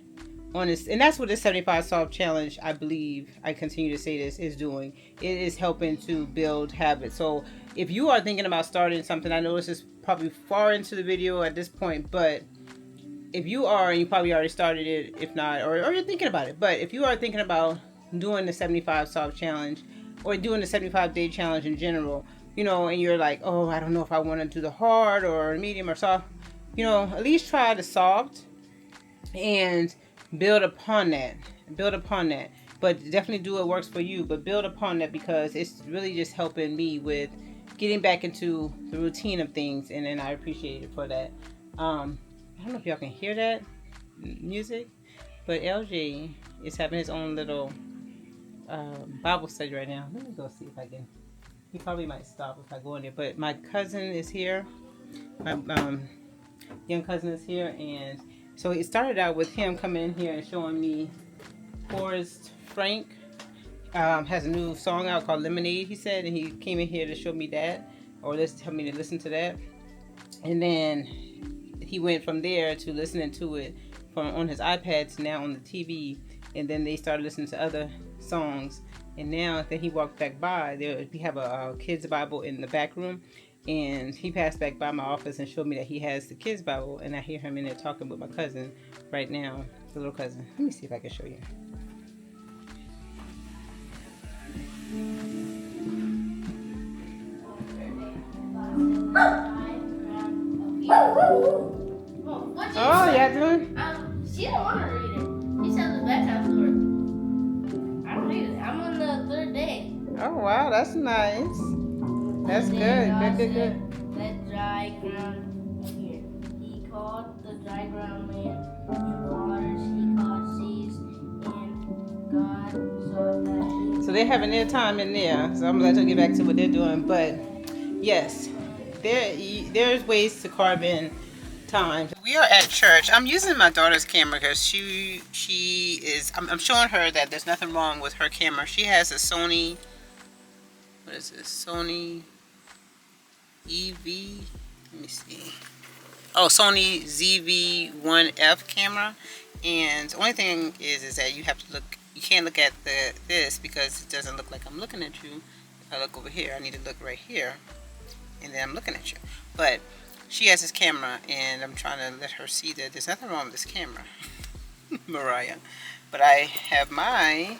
on this. And that's what the 75 Soft Challenge, I believe, I continue to say this, is doing. It is helping to build habits. So if you are thinking about starting something, I know this is probably far into the video at this point, but if you are, and you probably already started it, if not, or you're thinking about it, but if you are thinking about doing the 75 Soft Challenge or doing the 75 Day Challenge in general, you know, and you're like, oh, I don't know if I want to do the hard or medium or soft, you know, at least try the soft and build upon that. Build upon that. But definitely do what works for you, but build upon that, because it's really just helping me with getting back into the routine of things, and then I appreciate it for that. I don't know if y'all can hear that music, but LJ is having his own little Bible study right now. Let me go see if I can. He probably might stop if I go in there. But my cousin is here. My young cousin is here, and so it started out with him coming in here and showing me Forrest Frank has a new song out called Lemonade, he said, and he came in here to show me that, or let's tell me to listen to that. And then he went from there to listening to it from on his iPad to now on the TV, and then they started listening to other songs. And now that he walked back by, we have a kids Bible in the back room, and he passed back by my office and showed me that he has the kids Bible, and I hear him in there talking with my cousin right now, the little cousin. Let me see if I can show you. Oh, yeah, doing? She don't want to read it. She said the bedtime story. I don't read it. I'm on the third day. Oh, wow, that's nice. That's good. Let dry ground appear. He called the dry ground land, and waters he called seas, and God saw that. So they're having their time in there. So I'm gonna let them get back to what they're doing. But yes, there's ways to carve in time. We are at church. I'm using my daughter's camera because she is. I'm showing her that there's nothing wrong with her camera. She has a Sony. What is this? Sony EV. Let me see. Oh, Sony ZV-1F camera. And the only thing is that you have to look. You can't look at this because it doesn't look like I'm looking at you. If I look over here, I need to look right here, and then I'm looking at you. But she has this camera, and I'm trying to let her see that there's nothing wrong with this camera, Mariah. But I have my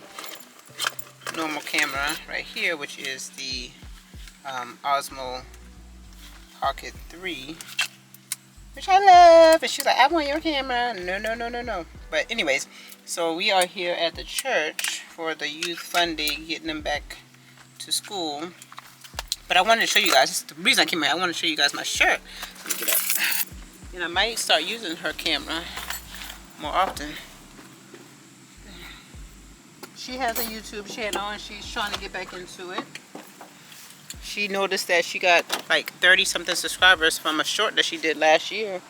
normal camera right here, which is the Osmo Pocket 3, which I love. And she's like, I want your camera. No. But anyways, so we are here at the church for the youth fun day, getting them back to school. But I wanted to show you guys, the reason I came here, I want to show you guys my shirt. Let me get up. And I might start using her camera more often. She has a YouTube channel, and she's trying to get back into it. She noticed that she got like 30 something subscribers from a short that she did last year.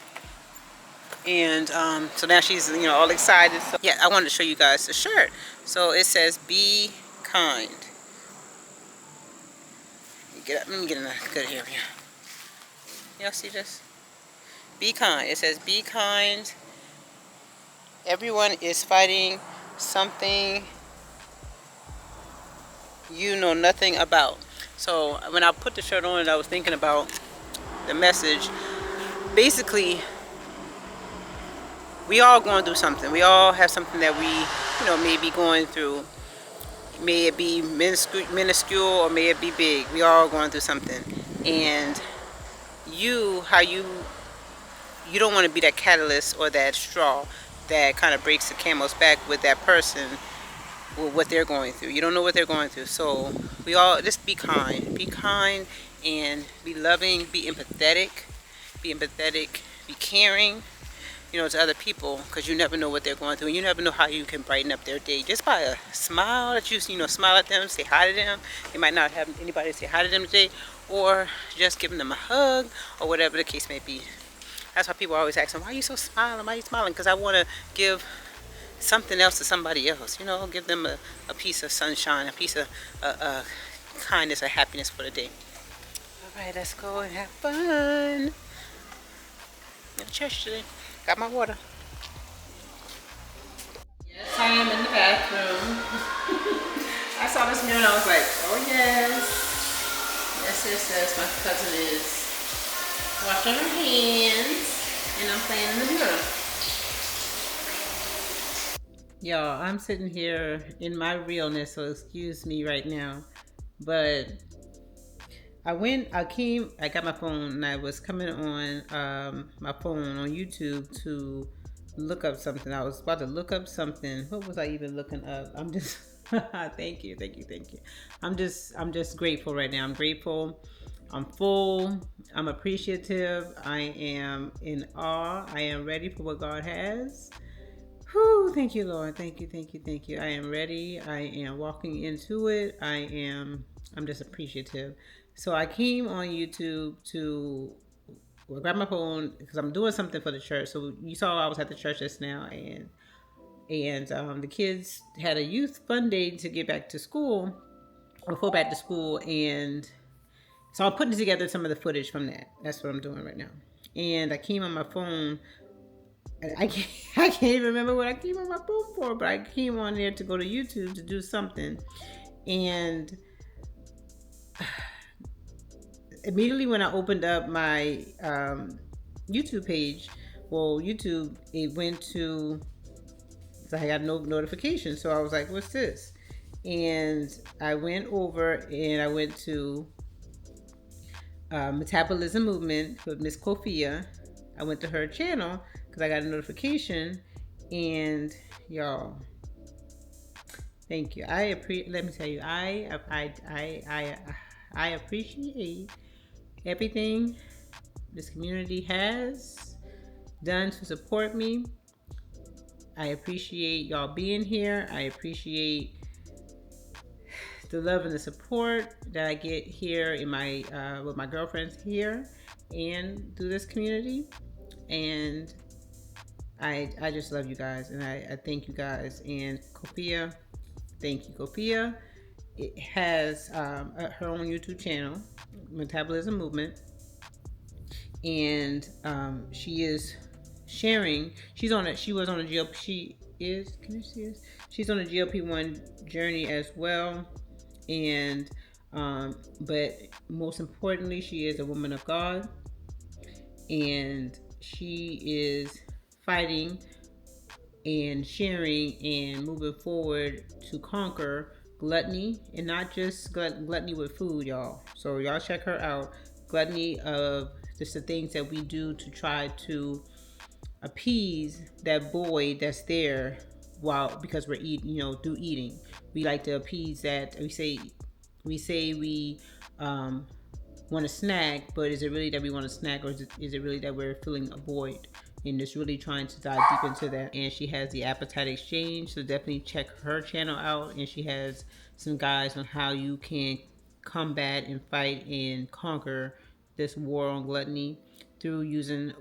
And so now she's, you know, all excited. So yeah, I wanted to show you guys the shirt. So it says, be kind. Let me get in a good area. Y'all see this? Be kind. It says, be kind. Everyone is fighting something you know nothing about. So when I put the shirt on, I was thinking about the message. Basically, we all going through something. We all have something that we, you know, may be going through. May it be minuscule or may it be big. We all going through something. And you don't want to be that catalyst or that straw that kind of breaks the camel's back with that person, with what they're going through. You don't know what they're going through. So we all just be kind. Be kind and be loving, be empathetic, be caring, you know, to other people, because you never know what they're going through, and you never know how you can brighten up their day just by a smile that you know, smile at them, say hi to them. They might not have anybody to say hi to them today, or just giving them a hug, or whatever the case may be. That's why people always ask them, why are you so smiling? Why are you smiling? Because I want to give something else to somebody else, you know, give them a piece of sunshine, a piece of kindness or happiness for the day. All right, let's go and have fun. in church today. Got my water. Yes, I am in the bathroom. I saw this mirror and I was like, oh yes. Yes, yes, yes. My cousin is washing her hands and I'm playing in the mirror. Y'all, I'm sitting here in my realness, so excuse me right now. But I got my phone and I was coming on my phone on YouTube to look up something. I was about to look up something. What was I even looking up? I'm just thank you, thank you, thank you. I'm just grateful right now. I'm grateful. I'm full. I'm appreciative. I am in awe. I am ready for what God has. Whew, thank you, Lord. Thank you, thank you, thank you. I am ready. I am walking into it. I'm just appreciative. So I came on YouTube to grab my phone because I'm doing something for the church. So you saw I was at the church just now, and the kids had a youth fun day to get back to school, before back to school, and so I'm putting together some of the footage from that. That's what I'm doing right now. And I came on my phone. I can't, I can't even remember what I came on my phone for, but I came on there to go to YouTube to do something. And immediately when I opened up my YouTube page, well, YouTube, it went to, I got no notification. So I was like, what's this? And I went over and I went to Metabolism Movement with Miss Kofia. I went to her channel because I got a notification. And y'all, thank you. Let me tell you, I appreciate everything this community has done to support me. I appreciate y'all being here. I appreciate the love and the support that I get here in my with my girlfriends here and through this community. And I just love you guys, and I thank you guys. And Kofia, thank you, Kofia. It has her own YouTube channel, Metabolism Movement, and she is sharing. She was on a GLP. She is. Can you see this? She's on a GLP-1 journey as well, and but most importantly, she is a woman of God, and she is fighting and sharing and moving forward to conquer gluttony, and not just gluttony with food, y'all. So y'all check her out. Gluttony of just the things that we do to try to appease that void that's there, while because we're eating, through eating. We like to appease that. We say we want a snack, but is it really that we want a snack, or is it really that we're filling a void? And just really trying to dive deep into that. And she has the Appetite Exchange, so definitely check her channel out. And she has some guides on how you can combat and fight and conquer this war on gluttony through using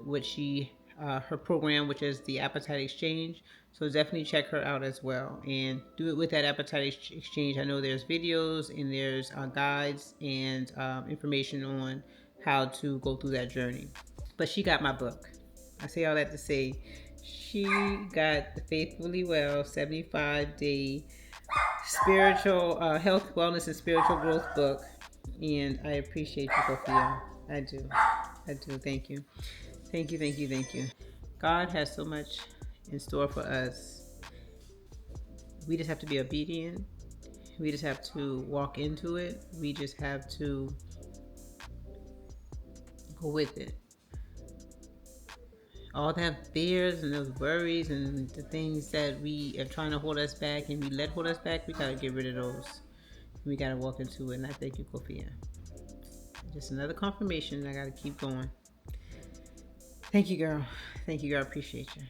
her program, which is the Appetite Exchange. So definitely check her out as well, and do it with that Appetite Exchange. I know there's videos and there's guides and information on how to go through that journey. But she got my book. I say all that to say, she got the Faithfully Well 75-day spiritual health, wellness, and spiritual growth book, and I appreciate you, Sophia. I do. Thank you. Thank you, thank you, thank you. God has so much in store for us. We just have to be obedient. We just have to walk into it. We just have to go with it. All that fears and those worries and the things that we are trying to hold us back and we let hold us back, we gotta get rid of those. We gotta walk into it. And I thank you, Kofia. Just another confirmation. I gotta keep going. Thank you, girl. Thank you, girl. I appreciate you.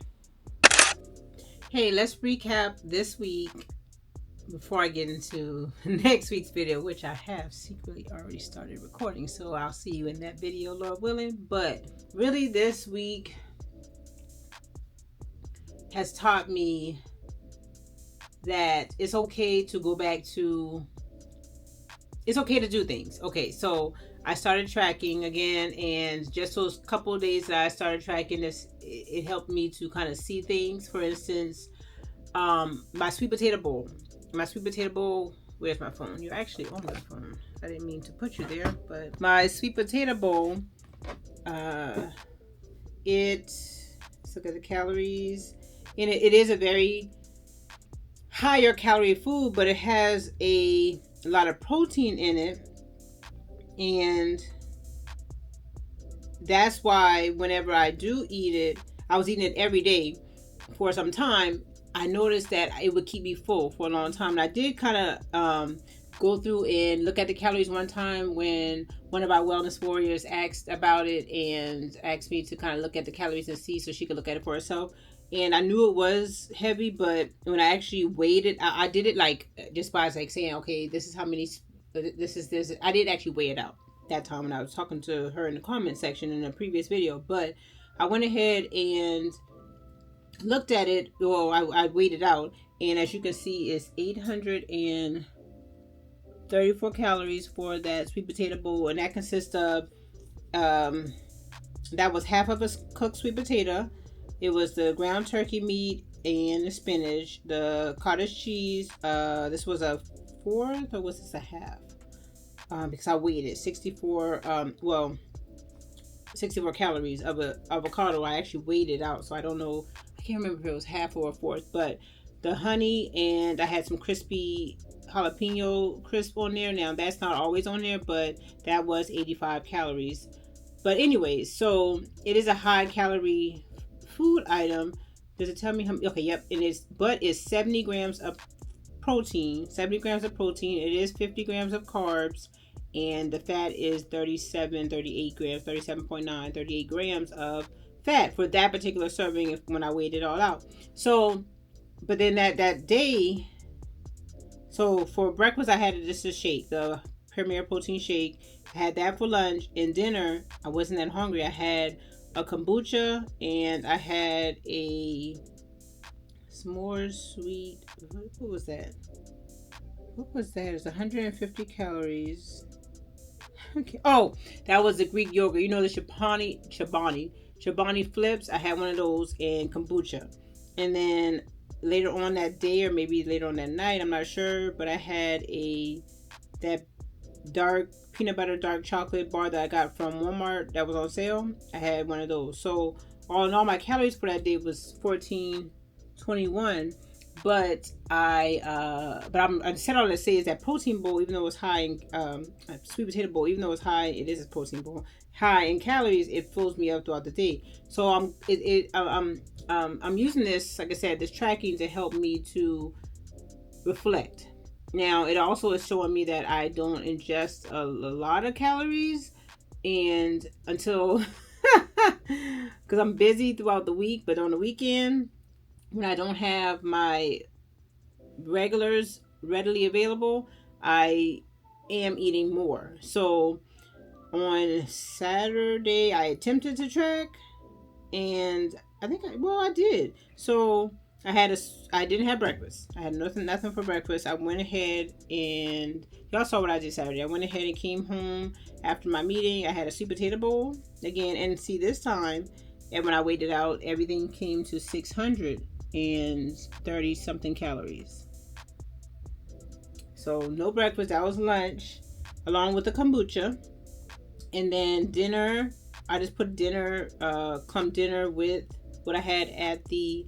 Hey, let's recap this week before I get into next week's video, which I have secretly already started recording. So I'll see you in that video, Lord willing. But really, this week has taught me that it's okay to go back to it's okay to do things. Okay, so I started tracking again, and just those couple of days that I started tracking this, it helped me to kind of see things. For instance, my sweet potato bowl. My sweet potato bowl. Where's my phone? You're actually on my phone. I didn't mean to put you there, but my sweet potato bowl. Uh, let's look at the calories. And it is a very higher calorie food, but it has a lot of protein in it, and that's why whenever I do eat it, I was eating it every day for some time. I noticed that it would keep me full for a long time. And I did kind of go through and look at the calories one time when one of our wellness warriors asked about it and asked me to kind of look at the calories and see so she could look at it for herself. And I knew it was heavy, but when I actually weighed it, I did it like just by like saying, okay, this is how many, this is this. I did actually weigh it out that time when I was talking to her in the comment section in a previous video. But I went ahead and looked at it. Well, I weighed it out, and as you can see, it's 834 calories for that sweet potato bowl, and that consists of that was half of a cooked sweet potato. It was the ground turkey meat and the spinach, the cottage cheese. This was a fourth, or was this a half? Because I weighed it 64. 64 calories of a avocado. I actually weighed it out, so I don't know. I can't remember if it was half or a fourth. But the honey, and I had some crispy jalapeno crisp on there. Now that's not always on there, but that was 85 calories. But anyways, so it is a high calorie food item. Does it tell me how? Okay, yep, it is. But it's 70 grams of protein. 70 grams of protein. It is 50 grams of carbs, and the fat is 38 grams, 37.9, 38 grams of fat for that particular serving when I weighed it all out. So, but then that day, so for breakfast I had just a shake, the Premier Protein Shake. I had that for lunch. And dinner, I wasn't that hungry. I had a kombucha, and I had a s'mores sweet. What was that? What was that? It's 150 calories. Okay. Oh, that was the Greek yogurt. You know, the Chobani flips. I had one of those, and kombucha. And then later on that day, or maybe later on that night, I'm not sure, but I had that dark peanut butter dark chocolate bar that I got from Walmart that was on sale. I had one of those. So all in all, my calories for that day was 1421. But I said all to say is that protein bowl, even though it's high in sweet potato bowl, even though it's high, it is a protein bowl, high in calories, it fills me up throughout the day. So I'm using this, like I said, this tracking to help me to reflect. Now it also is showing me that I don't ingest a lot of calories, and until because I'm busy throughout the week, but on the weekend, when I don't have my regulars readily available, I am eating more. So on Saturday, I attempted to track, and I think I did. So I didn't have breakfast. I had nothing for breakfast. I went ahead, and y'all saw what I did Saturday. I went ahead and came home after my meeting. I had a sweet potato bowl again, and see, this time, and when I weighed it out, everything came to 630 something calories. So no breakfast. That was lunch, along with the kombucha. And then dinner, I just put clump dinner with what I had at the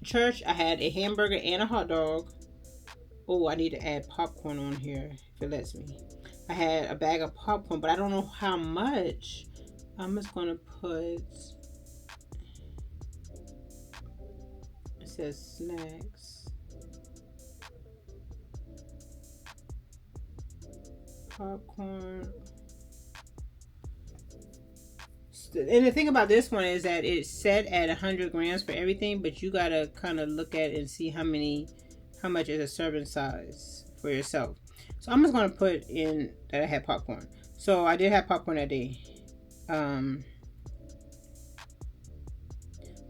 church. I had a hamburger and a hot dog. Oh, I need to add popcorn on here if it lets me. I had a bag of popcorn, but I don't know how much. I'm just going to put, it says snacks. Popcorn. And the thing about this one is that it's set at 100 grams for everything, but you gotta kind of look at it and see how much is a serving size for yourself. So I'm just gonna put in that I had popcorn. So I did have popcorn that day.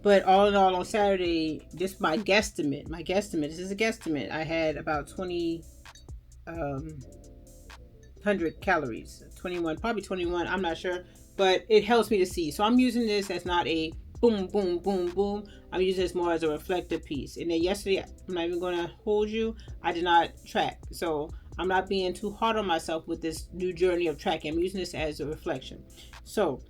But all in all, on Saturday, just my guesstimate, this is a guesstimate, I had about 20 100 calories, 21, probably 21, I'm not sure, but it helps me to see. So I'm using this as not a boom boom boom boom. I'm using this more as a reflective piece. And then yesterday, I'm not even going to hold you, I did not track, so I'm not being too hard on myself with this new journey of tracking. I'm using this as a reflection. So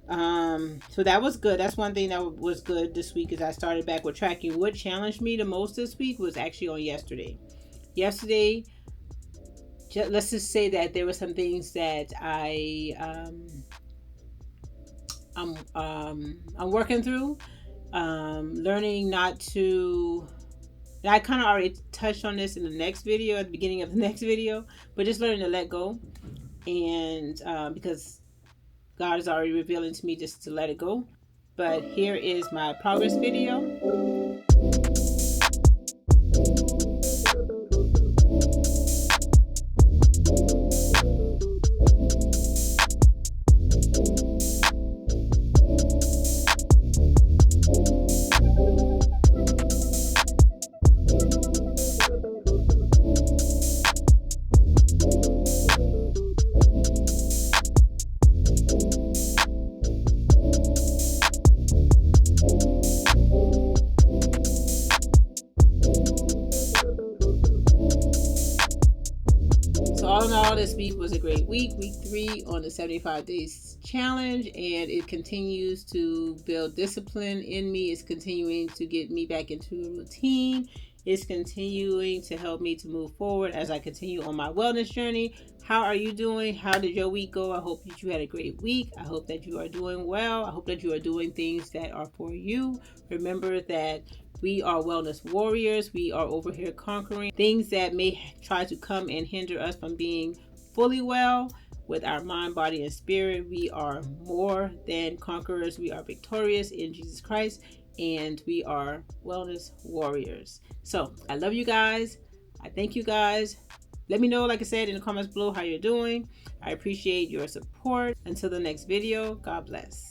that was good. That's one thing that was good this week, is I started back with tracking. What challenged me the most this week was actually on yesterday. Let's just say that there were some things that I'm working through, learning not to. And I kind of already touched on this in the next video, at the beginning of the next video, but just learning to let go, and because God is already revealing to me just to let it go. But here is my progress video. So all in all, this week was a great week 3 on the 75 days challenge, and it continues to build discipline in me. It's continuing to get me back into a routine. It's continuing to help me to move forward as I continue on my wellness journey. How are you doing? How did your week go? I hope that you had a great week. I hope that you are doing well. I hope that you are doing things that are for you. Remember that we are wellness warriors. We are over here conquering things that may try to come and hinder us from being fully well with our mind, body, and spirit. We are more than conquerors. We are victorious in Jesus Christ, and we are wellness warriors. So I love you guys. I thank you guys. Let me know, like I said, in the comments below how you're doing. I appreciate your support. Until the next video, God bless.